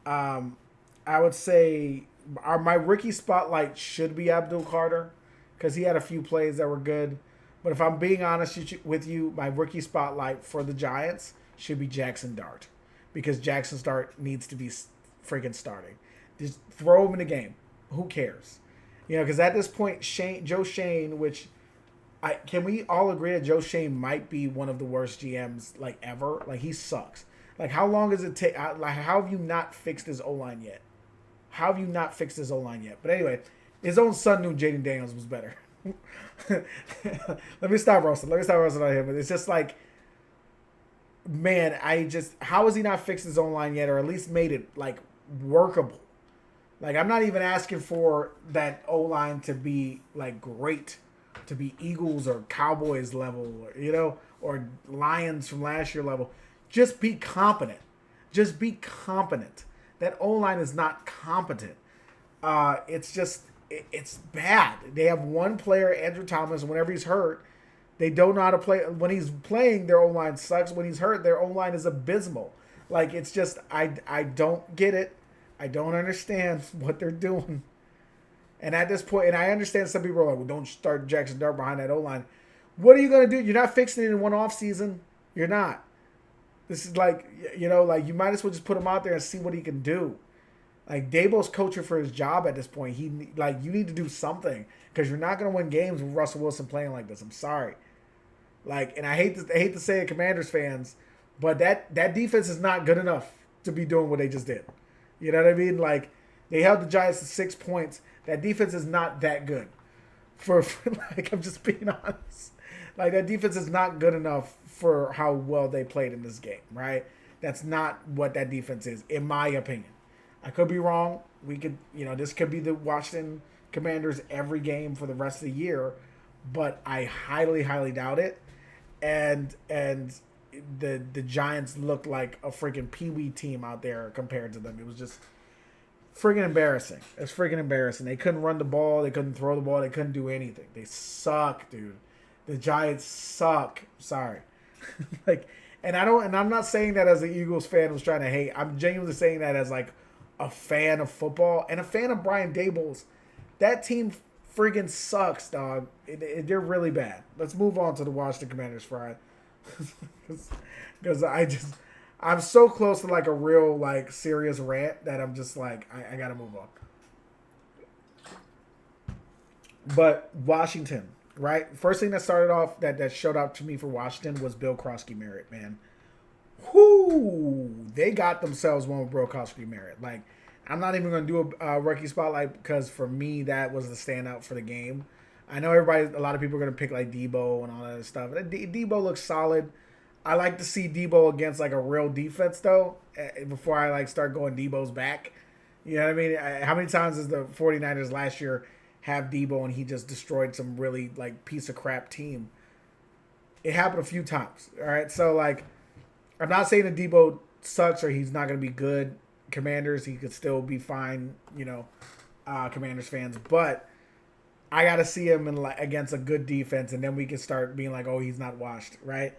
I would say my rookie spotlight should be Abdul Carter because he had a few plays that were good. But if I'm being honest with you, my rookie spotlight for the Giants should be Jackson Dart because Jackson Dart needs to be freaking starting. Just throw him in the game. Who cares? Because at this point, Joe Shane, can we all agree that Joe Shane might be one of the worst GMs ever? He sucks. How long does it take? How have you not fixed his O-line yet? How have you not fixed his O-line yet? But anyway, his own son knew Jaden Daniels was better. Let me stop roasting on him. But it's just man, how has he not fixed his O-line yet, or at least made it workable? I'm not even asking for that O-line to be great, to be Eagles or Cowboys level, or Lions from last year level. Just be competent. Just be competent. That O-line is not competent. It's bad. They have one player, Andrew Thomas, whenever he's hurt, they don't know how to play. When he's playing, their O-line sucks. When he's hurt, their O-line is abysmal. It's just, I don't get it. I don't understand what they're doing. And at this point, and I understand some people are well, don't start Jackson Dart behind that O-line. What are you gonna do? You're not fixing it in one off season. You're not. This is like, like you might as well just put him out there and see what he can do. Like Dabo's coaching for his job at this point. You need to do something because you're not gonna win games with Russell Wilson playing like this. I'm sorry. Like, and I hate to say it, Commanders fans, but that defense is not good enough to be doing what they just did. You know what I mean? Like, they held the Giants to 6 points. That defense is not that good. For like, I'm just being honest. Like, that defense is not good enough for how well they played in this game, right? That's not what that defense is, in my opinion. I could be wrong. We could, this could be the Washington Commanders every game for the rest of the year, but I highly, highly doubt it. And the Giants looked like a freaking pee-wee team out there compared to them. It was just freaking embarrassing. It's freaking embarrassing. They couldn't run the ball. They couldn't throw the ball. They couldn't do anything. They suck, dude. The Giants suck. Sorry. And I'm not saying that as an Eagles fan who's trying to hate. I'm genuinely saying that as like a fan of football and a fan of Brian Daboll's. That team freaking sucks, dog. They're really bad. Let's move on to the Washington Commanders, Friday. Because I'm so close to like a real like serious rant that I'm just like I gotta move on. But Washington, right? First thing that started off that showed up to me for Washington was Bill Krosky-Merritt, man. Whoo! They got themselves one with Bill Krosky-Merritt. Like, I'm not even going to do a rookie spotlight because for me that was the standout for the game. I know a lot of people are going to pick like Debo and all that other stuff. Debo looks solid. I like to see Debo against like a real defense though before I like start going Debo's back. You know what I mean? How many times does the 49ers last year have Debo and he just destroyed some really like piece of crap team? It happened a few times. All right. So like, I'm not saying that Debo sucks or he's not going to be good. Commanders, he could still be fine, Commanders fans. But I got to see him against a good defense, and then we can start being like, oh, he's not washed, right?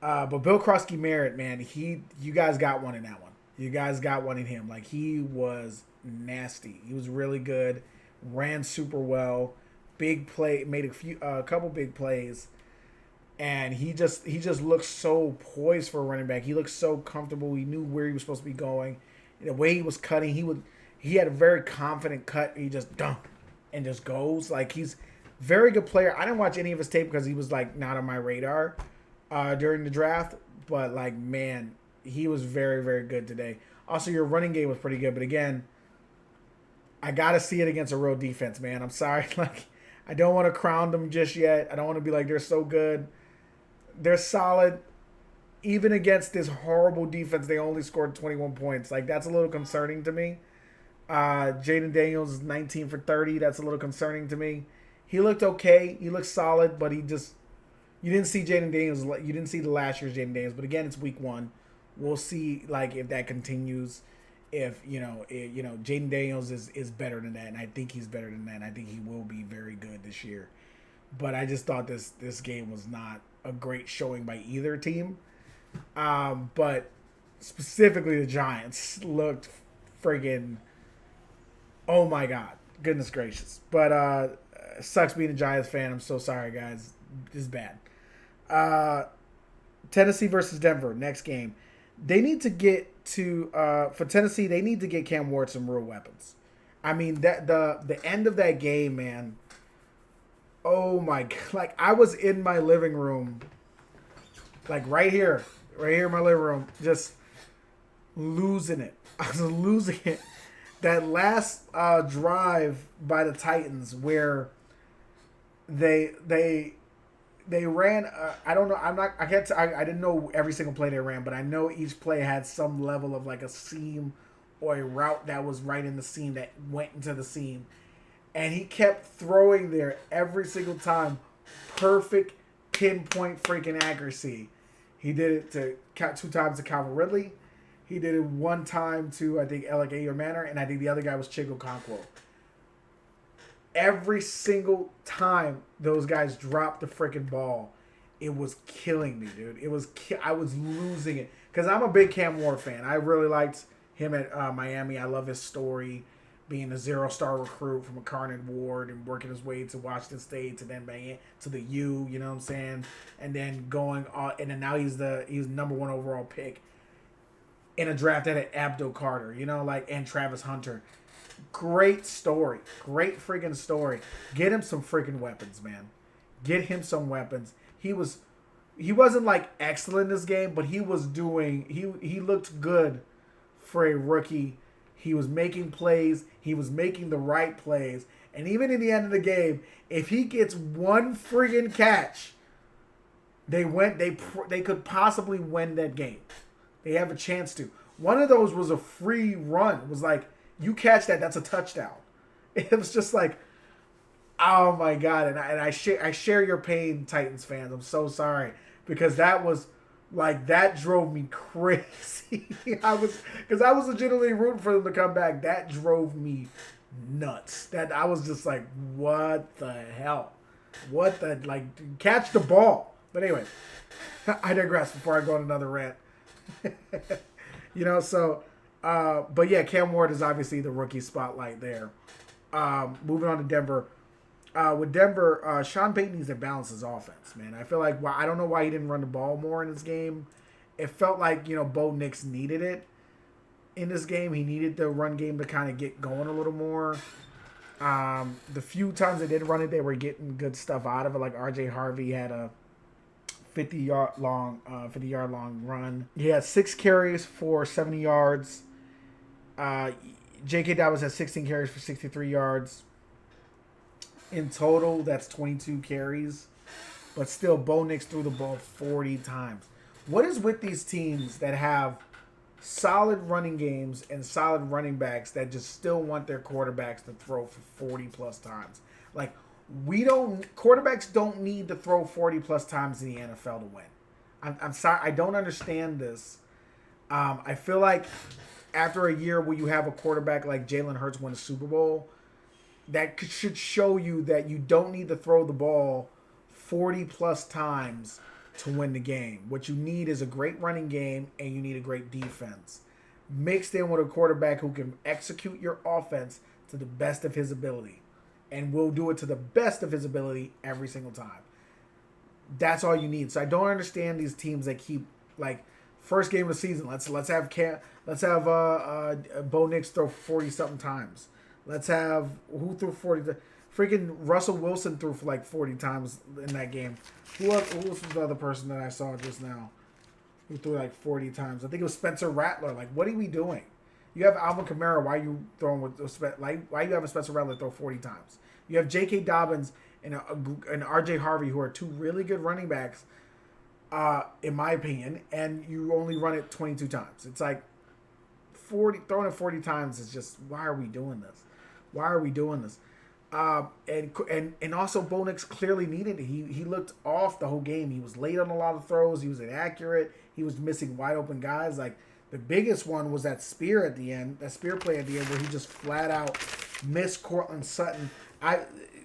But Bill Krosky-Merritt, man, you guys got one in that one. You guys got one in him. Like, he was nasty. He was really good, ran super well, big play, made a couple big plays. And he just looked so poised for a running back. He looked so comfortable. He knew where he was supposed to be going. The way he was cutting, he had a very confident cut. He just dunked and just goes. Like, he's a very good player. I didn't watch any of his tape because he was like not on my radar during the draft. But like, man, he was very, very good today. Also, your running game was pretty good. But again, I got to see it against a real defense, man. I'm sorry. Like, I don't want to crown them just yet. I don't want to be like they're so good. They're solid. Even against this horrible defense, they only scored 21 points. Like, that's a little concerning to me. Jaden Daniels is 19 for 30. That's a little concerning to me. He looked okay. He looked solid, but you didn't see Jaden Daniels. You didn't see the last year's Jaden Daniels. But again, it's week 1. We'll see, like, if that continues. If Jaden Daniels is better than that, and I think he's better than that. And I think he will be very good this year. But I just thought this game was not a great showing by either team. But specifically the Giants looked friggin', oh my God, goodness gracious. But sucks being a Giants fan. I'm so sorry, guys. This is bad. Tennessee versus Denver, next game. They need to get to for Tennessee, they need to get Cam Ward some real weapons. I mean, that the end of that game, man. Oh my God. Like, I was in my living room, like right here in my living room, just losing it. I was losing it. That last drive by the Titans where they ran. I don't know. I didn't know every single play they ran, but I know each play had some level of like a seam or a route that was right in the seam that went into the seam. And he kept throwing there every single time. Perfect pinpoint freaking accuracy. He did it to 2 times to Calvin Ridley. He did it 1 time to, I think, Alec Manor. And I think the other guy was Chico Conquo. Every single time those guys dropped the freaking ball, it was killing me, dude. I was losing it. Because I'm a big Cam Ward fan. I really liked him at Miami. I love his story. being a 0-star recruit from a Carnet Ward and working his way to Washington State to then to the U, you know what I'm saying? And then going on, and then now he's number one overall pick in a draft that had Abdul Carter, you know, like, and Travis Hunter. Great story. Great freaking story. Get him some freaking weapons, man. Get him some weapons. He wasn't like excellent in this game, but he was doing he looked good for a rookie. He was making plays. He was making the right plays. And even in the end of the game, if he gets one friggin' catch, they could possibly win that game. They have a chance to. One of those was a free run. It was like, you catch that, that's a touchdown. It was just like, oh my God. And I share your pain, Titans fans. I'm so sorry. Because that was like, that drove me crazy. I was legitimately rooting for them to come back. That drove me nuts. That I was just like, what the hell? What the, like, catch the ball. But anyway, I digress before I go on another rant. You know, so, but yeah, Cam Ward is obviously the rookie spotlight there. Moving on to Denver. With Denver, Sean Payton needs to balance his offense, man. I feel like, I don't know why he didn't run the ball more in this game. It felt like, you know, Bo Nix needed it in this game. He needed the run game to kind of get going a little more. The few times they did run it, they were getting good stuff out of it. Like R.J. Harvey had a 50-yard long run. He had 6 carries for 70 yards. J.K. Dobbins had 16 carries for 63 yards. In total, that's 22 carries. But still, Bo Nix threw the ball 40 times. What is with these teams that have solid running games and solid running backs that just still want their quarterbacks to throw for 40-plus times? Like, quarterbacks don't need to throw 40-plus times in the NFL to win. I'm sorry. I don't understand this. I feel like after a year where you have a quarterback like Jalen Hurts win a Super Bowl, that should show you that you don't need to throw the ball 40-plus times to win the game. What you need is a great running game, and you need a great defense, mixed in with a quarterback who can execute your offense to the best of his ability, and will do it to the best of his ability every single time. That's all you need. So I don't understand these teams that keep, like, first game of the season, let's have Bo Nix throw 40-something times. Let's have, who threw 40? Freaking Russell Wilson threw for like 40 times in that game. Who was the other person that I saw just now who threw like 40 times? I think it was Spencer Rattler. Like, what are we doing? You have Alvin Kamara. Why are you throwing with why are you having Spencer Rattler throw 40 times? You have J.K. Dobbins and R.J. Harvey, who are two really good running backs, in my opinion, and you only run it 22 times. It's like throwing it 40 times is just, why are we doing this? Why are we doing this? And also Bo Nix clearly needed it. He looked off the whole game. He was late on a lot of throws. He was inaccurate. He was missing wide open guys. Like, the biggest one was that spear at the end, that spear play at the end where he just flat out missed Cortland Sutton.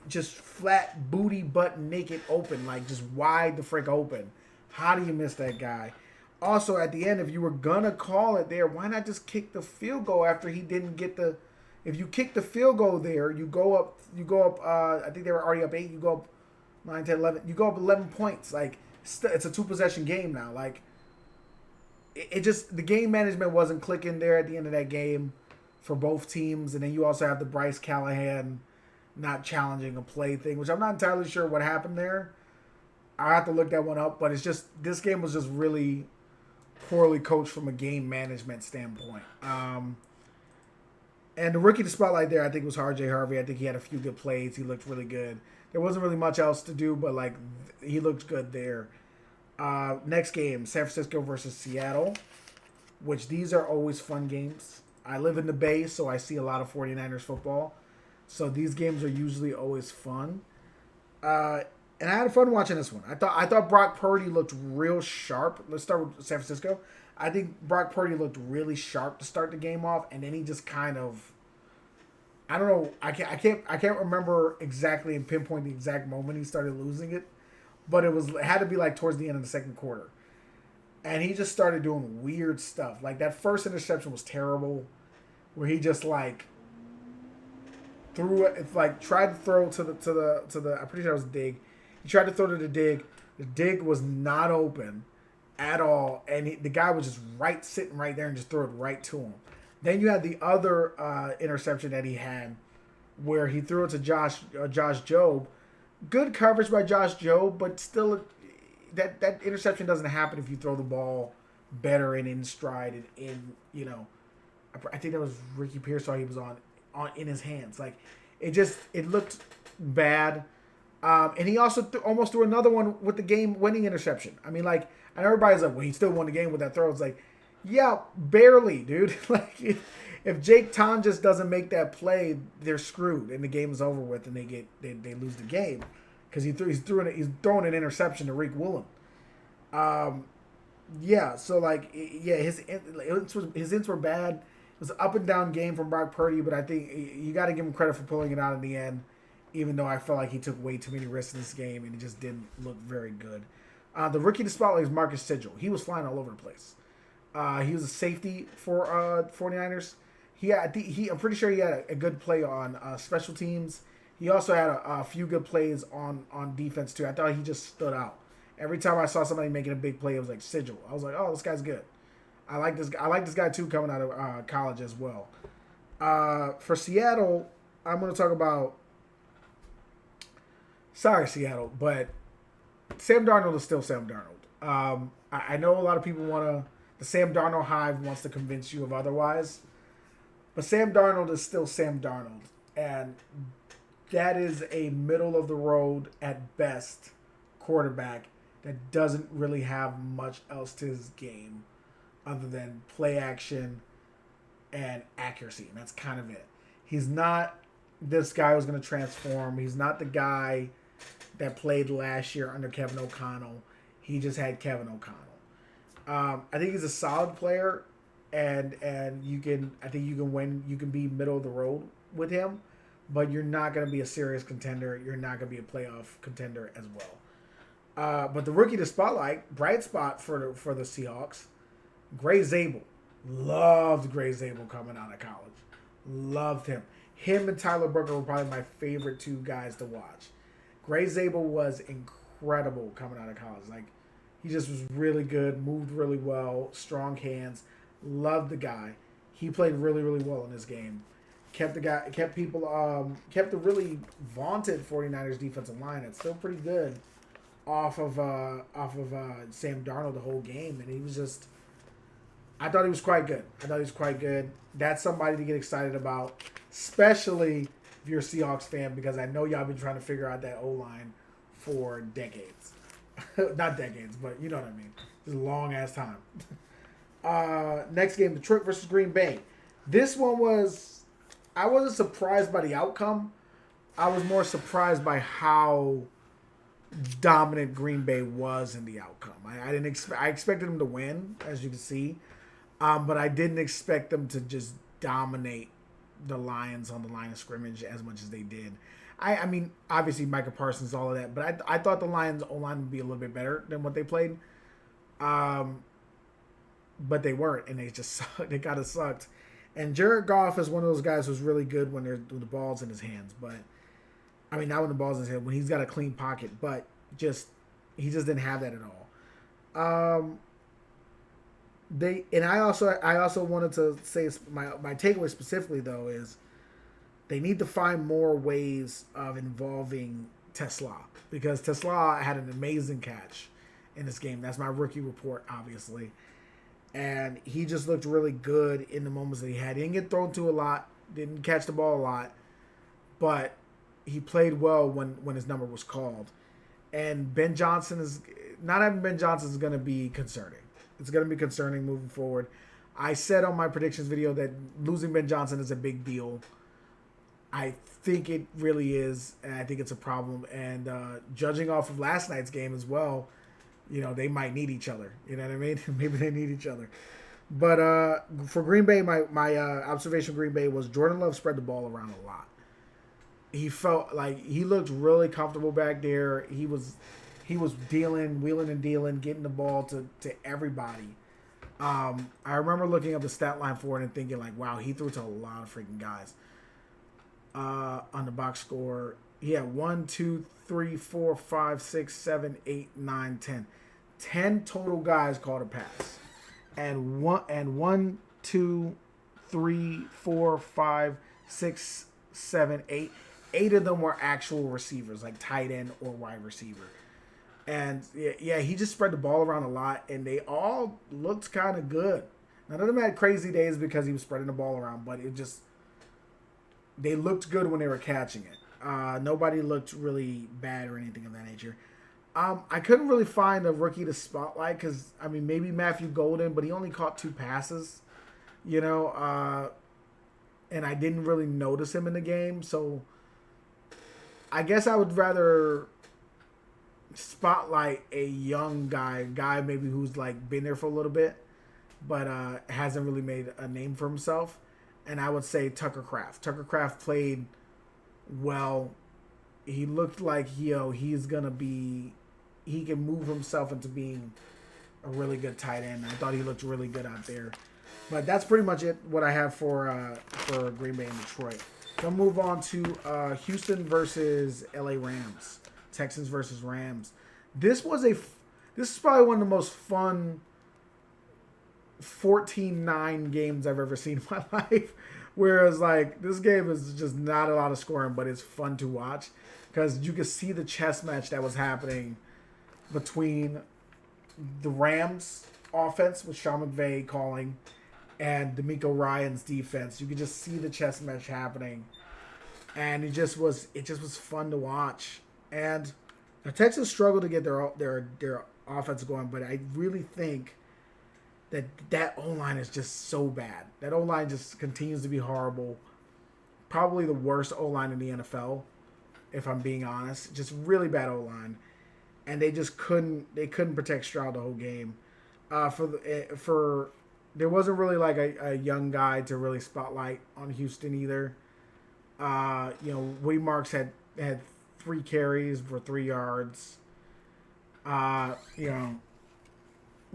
Just flat booty butt naked open, like just wide the frick open. How do you miss that guy? Also, at the end, if you were gonna call it there, why not just kick the field goal after he didn't get the? If you kick the field goal there, you go up. I think they were already up 8. You go up 9, 10, 11. You go up 11 points. Like, it's a 2-possession game now. Like, it just, the game management wasn't clicking there at the end of that game for both teams. And then you also have the Bryce Callahan not challenging a play thing, which I'm not entirely sure what happened there. I have to look that one up. But it's just, this game was just really poorly coached from a game management standpoint. And the rookie to spotlight there, I think, was R.J. Harvey. I think he had a few good plays. He looked really good. There wasn't really much else to do, but, like, he looked good there. Next game, San Francisco versus Seattle, which these are always fun games. I live in the Bay, so I see a lot of 49ers football. So these games are usually always fun. And I had fun watching this one. I thought Brock Purdy looked real sharp. Let's start with San Francisco. I think Brock Purdy looked really sharp to start the game off, and then he just kind of, I don't know, I can't remember exactly and pinpoint the exact moment he started losing it, but it had to be like towards the end of the second quarter, and he just started doing weird stuff. Like, that first interception was terrible, where he just, like, threw it. It's like tried to throw to the. I'm pretty sure it was a dig. He tried to throw to the dig. The dig was not open at all, and the guy was just sitting right there and just threw it right to him. Then you had the other interception that he had, where he threw it to Josh Jobe. Good coverage by Josh Jobe, but still, that interception doesn't happen if you throw the ball better and in stride and I think that was Ricky Pearsall. He was on in his hands. Like it looked bad. And he also almost threw another one with the game-winning interception. I mean, like, and everybody's like, well, he still won the game with that throw. It's like, yeah, barely, dude. Like, if Jake Ton just doesn't make that play, they're screwed, and the game is over with, and they lose the game because he's throwing an interception to Rick Woolen. Yeah, so like, yeah, his ints were bad. It was an up and down game from Brock Purdy, but I think you got to give him credit for pulling it out in the end. Even though I felt like he took way too many risks in this game and he just didn't look very good. The rookie to spotlight is Marcus Sigil. He was flying all over the place. He was a safety for 49ers. I'm pretty sure he had a good play on special teams. He also had a few good plays on defense too. I thought he just stood out. Every time I saw somebody making a big play, it was like Sigil. I was like, oh, this guy's good. I like this guy too coming out of college as well. For Seattle, I'm going to talk about. Sorry, Seattle, but Sam Darnold is still Sam Darnold. I know a lot of people the Sam Darnold hive wants to convince you of otherwise, but Sam Darnold is still Sam Darnold, and that is a middle of the road at best quarterback that doesn't really have much else to his game other than play action and accuracy, and that's kind of it. He's not this guy who's going to transform. He's not the guy that played last year under Kevin O'Connell. He just had Kevin O'Connell. I think he's a solid player, and I think you can win. You can be middle of the road with him, but you're not going to be a serious contender. You're not going to be a playoff contender as well. But the rookie to spotlight, bright spot for the Seahawks, Gray Zabel. Loved Gray Zabel coming out of college. Loved him. Him and Tyler Burger were probably my favorite two guys to watch. Gray Zabel was incredible coming out of college. Like, he just was really good, moved really well, strong hands. Loved the guy. He played really, really well in this game. Kept the really vaunted 49ers defensive line. It's still pretty good off of Sam Darnold the whole game, and he was just. I thought he was quite good. That's somebody to get excited about, especially if you're a Seahawks fan, because I know y'all been trying to figure out that O-line for decades. Not decades, but you know what I mean. It's a long-ass time. Next game, Detroit versus Green Bay. This one I wasn't surprised by the outcome. I was more surprised by how dominant Green Bay was in the outcome. I expected them to win, as you can see. But I didn't expect them to just dominate the Lions on the line of scrimmage as much as they did. I mean, obviously Micah Parsons, all of that, but I thought the Lions O-line would be a little bit better than what they played. But they weren't, and they just sucked. They kind of sucked. And Jared Goff is one of those guys who's really good when the ball's in his hands. But I mean, not when the ball's in his hand, when he's got a clean pocket. But he just didn't have that at all. I also wanted to say my takeaway specifically though is they need to find more ways of involving Tesla, because Tesla had an amazing catch in this game. That's my rookie report, obviously, and he just looked really good in the moments that he had. He didn't get thrown to a lot, didn't catch the ball a lot, but he played well when his number was called. And not having Ben Johnson is going to be concerning. It's going to be concerning moving forward. I said on my predictions video that losing Ben Johnson is a big deal. I think it really is, and I think it's a problem. And judging off of last night's game as well, they might need each other. You know what I mean? Maybe they need each other. But for Green Bay, my observation of Green Bay was Jordan Love spread the ball around a lot. He felt like he looked really comfortable back there. He was wheeling and dealing, getting the ball to everybody. I remember looking up the stat line for it and thinking like, wow, he threw to a lot of freaking guys. on the box score. He had 1, 2, 3, 4, 5, 6, 7, 8, 9, 10. 10 total guys called a pass. And one, 2, 3, 4, 5, 6, 7, 8. 8 of them were actual receivers, like tight end or wide receiver. And yeah, he just spread the ball around a lot, and they all looked kind of good. None of them had crazy days because he was spreading the ball around, but they looked good when they were catching it. Nobody looked really bad or anything of that nature. I couldn't really find a rookie to spotlight because, I mean, maybe Matthew Golden, but he only caught 2 passes, and I didn't really notice him in the game. So I guess I would rather spotlight a young guy maybe who's like been there for a little bit, but hasn't really made a name for himself. And I would say Tucker Kraft. Tucker Kraft played well. He looked like he can move himself into being a really good tight end. I thought he looked really good out there. But that's pretty much it. What I have for Green Bay and Detroit. We'll move on to Houston versus LA Rams. Texans versus Rams. This is probably one of the most fun 14-9 games I've ever seen in my life. Whereas, like, this game is just not a lot of scoring, but it's fun to watch because you can see the chess match that was happening between the Rams offense with Sean McVay calling and D'Amico Ryan's defense. You could just see the chess match happening, and it just was fun to watch. And the Texans struggled to get their offense going, but I really think that O-line is just so bad. That O-line just continues to be horrible. Probably the worst O-line in the NFL, if I'm being honest. Just really bad O-line. And they just couldn't protect Stroud the whole game. There wasn't really like a young guy to really spotlight on Houston either. Woody Marks had 3 carries for 3 yards.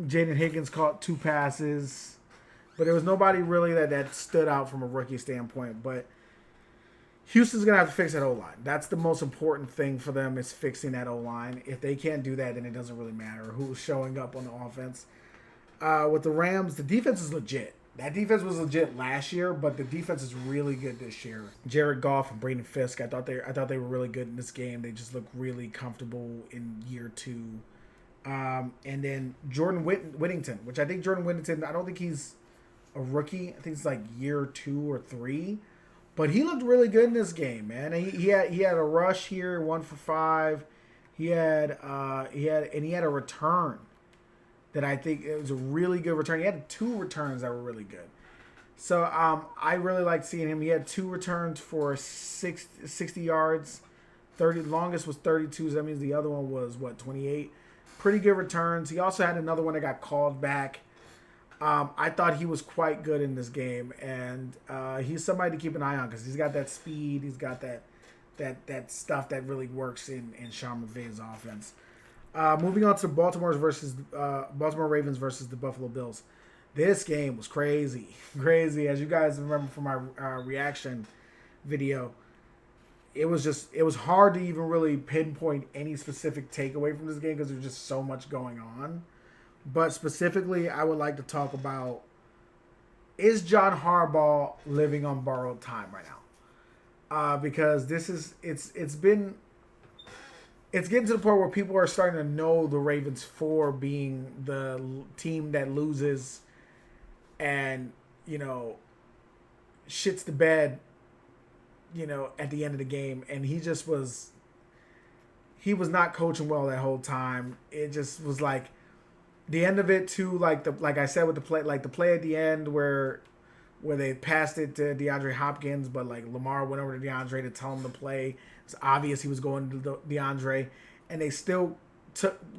Jaden Higgins caught 2 passes, but there was nobody really that stood out from a rookie standpoint. But Houston's going to have to fix that O-line. That's the most important thing for them is fixing that O-line. If they can't do that, then it doesn't really matter who's showing up on the offense. With the Rams, the defense is legit. That defense was legit last year, but the defense is really good this year. Jared Goff and Braden Fisk, I thought they were really good in this game. They just look really comfortable in year 2. And then Jordan Whittington, which I think Jordan Whittington, I don't think he's a rookie. I think it's like year 2 or 3, but he looked really good in this game, man. He had a rush here, 1 for 5. He had a return that I think it was a really good return. He had 2 returns that were really good. So I really liked seeing him. He had 2 returns for 60 yards. 30 longest was 32. So that means the other one was 28. Pretty good returns. He also had another one that got called back. I thought he was quite good in this game, and he's somebody to keep an eye on because he's got that speed. He's got that stuff that really works in Sean McVay's offense. Moving on to Baltimore Ravens versus the Buffalo Bills. This game was crazy. As you guys remember from my reaction video. It was hard to even really pinpoint any specific takeaway from this game because there's just so much going on. But specifically, I would like to talk about, is John Harbaugh living on borrowed time right now? Because it's getting to the point where people are starting to know the Ravens for being the team that loses and, shits the bed, at the end of the game. And he was not coaching well that whole time. It just was like the end of it too, like I said with the play at the end where they passed it to DeAndre Hopkins, but like Lamar went over to DeAndre to tell him to play. It's obvious he was going to DeAndre, and they still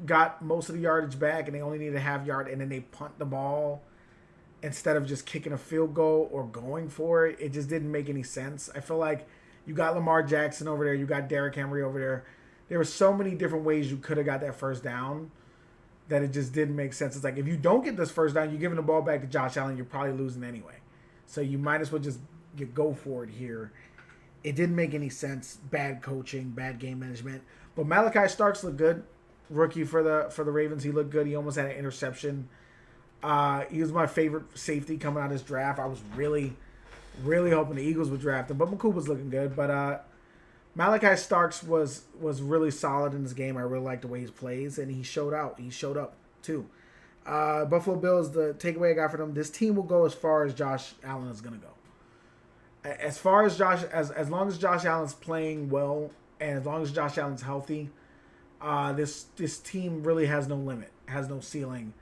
got most of the yardage back, and they only needed a half yard, and then they punt the ball instead of just kicking a field goal or going for it. It just didn't make any sense. I feel like you got Lamar Jackson over there, you got Derrick Henry over there. There were so many different ways you could have got that first down that it just didn't make sense. It's like, if you don't get this first down, you're giving the ball back to Josh Allen, you're probably losing anyway. So you might as well just go for it here. It didn't make any sense. Bad coaching, bad game management. But Malachi Starks looked good. Rookie for the Ravens. He looked good. He almost had an interception. He was my favorite safety coming out of this draft. I was really hoping the Eagles would draft him, but McCool was looking good. But Malachi Starks was really solid in this game. I really liked the way he plays, and he showed out. He showed up too. Buffalo Bills, the takeaway I got for them, this team will go as far as Josh Allen is going to go. As far as as long as Josh Allen's playing well, and as long as Josh Allen's healthy, this team really has no limit, has no ceiling.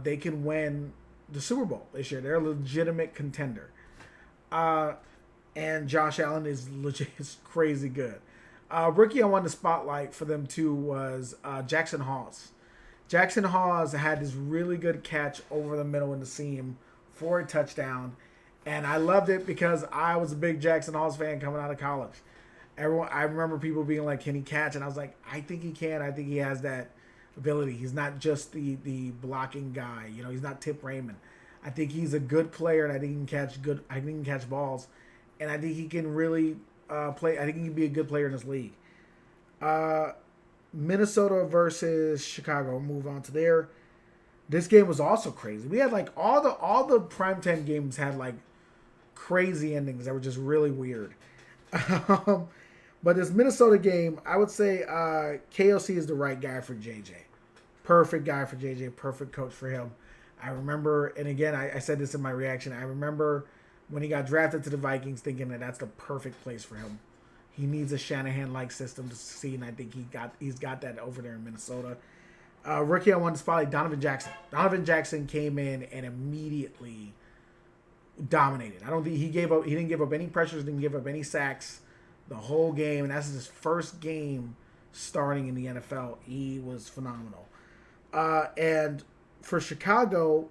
They can win the Super Bowl this year. They're a legitimate contender. And Josh Allen is crazy good. Rookie I wanted to spotlight for them too was Jackson Hawes. Jackson Hawes had this really good catch over the middle in the seam for a touchdown. And I loved it because I was a big Jackson Hawes fan coming out of college. I remember people being like, can he catch? And I was like, I think he can. I think he has that ability. He's not just the blocking guy. You know, he's not Tip Raymond. I think he's a good player, and I think he can catch good. I think he can catch balls, and I think he can really play. I think he can be a good player in this league. Minnesota versus Chicago. We'll move on to there. This game was also crazy. We had like all the primetime games had like crazy endings that were just really weird. But this Minnesota game, I would say KOC is the right guy for JJ. Perfect guy for JJ. Perfect coach for him. I remember, and again, I said this in my reaction. I remember when he got drafted to the Vikings, thinking that that's the perfect place for him. He needs a Shanahan-like system to succeed, and I think he's got that over there in Minnesota. Rookie I wanted to spotlight Donovan Jackson. Donovan Jackson came in and immediately dominated. I don't think he didn't give up any pressures, didn't give up any sacks the whole game, and that's his first game starting in the NFL. He was phenomenal. And for Chicago,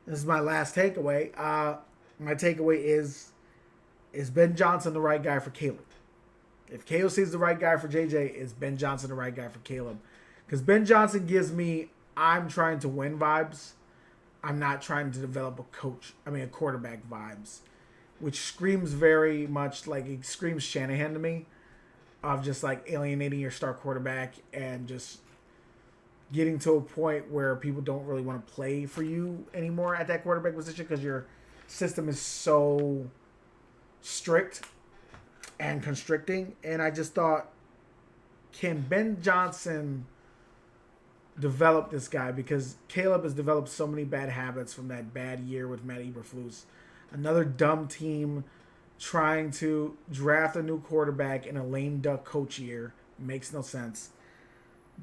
this is my last takeaway. My takeaway is Ben Johnson the right guy for Caleb? If KOC is the right guy for JJ, is Ben Johnson the right guy for Caleb? Because Ben Johnson gives me I'm trying to win vibes. I'm not trying to develop a quarterback vibes, which screams very much like it screams Shanahan to me, of just like alienating your star quarterback and just getting to a point where people don't really want to play for you anymore at that quarterback position because your system is so strict and constricting. And I just thought, can Ben Johnson develop this guy? Because Caleb has developed so many bad habits from that bad year with Matt Eberflus. Another dumb team trying to draft a new quarterback in a lame duck coach year. Makes no sense.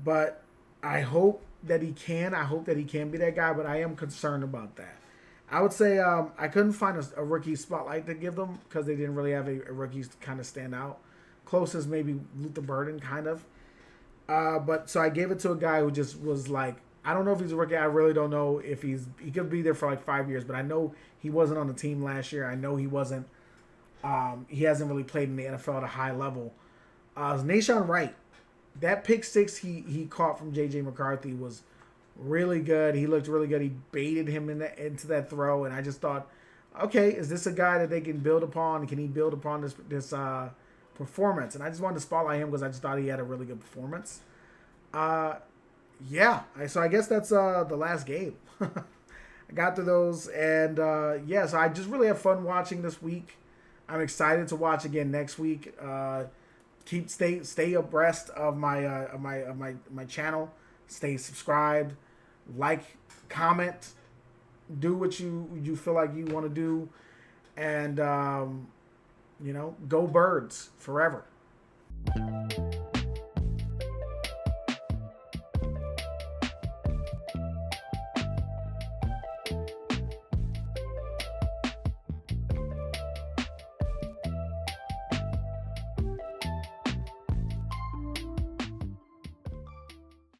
But I hope that he can. I hope that he can be that guy, but I am concerned about that. I would say I couldn't find a rookie spotlight to give them because they didn't really have a rookie to kind of stand out. Closest maybe Luther Burden, kind of. But so I gave it to a guy who just was like, I don't know if he's a rookie. I really don't know if he could be there for like 5 years, but I know he wasn't on the team last year. I know he wasn't. He hasn't really played in the NFL at a high level. It's Nashawn Wright. That pick six he caught from J.J. McCarthy was really good. He looked really good. He baited him into that throw, and I just thought, okay, is this a guy that they can build upon? Can he build upon this performance? And I just wanted to spotlight him because I just thought he had a really good performance. Yeah. So I guess that's the last game. I got through those, and so I just really have fun watching this week. I'm excited to watch again next week. Stay abreast of my channel. Stay subscribed, like, comment, do what you feel like you want to do, and go Birds forever.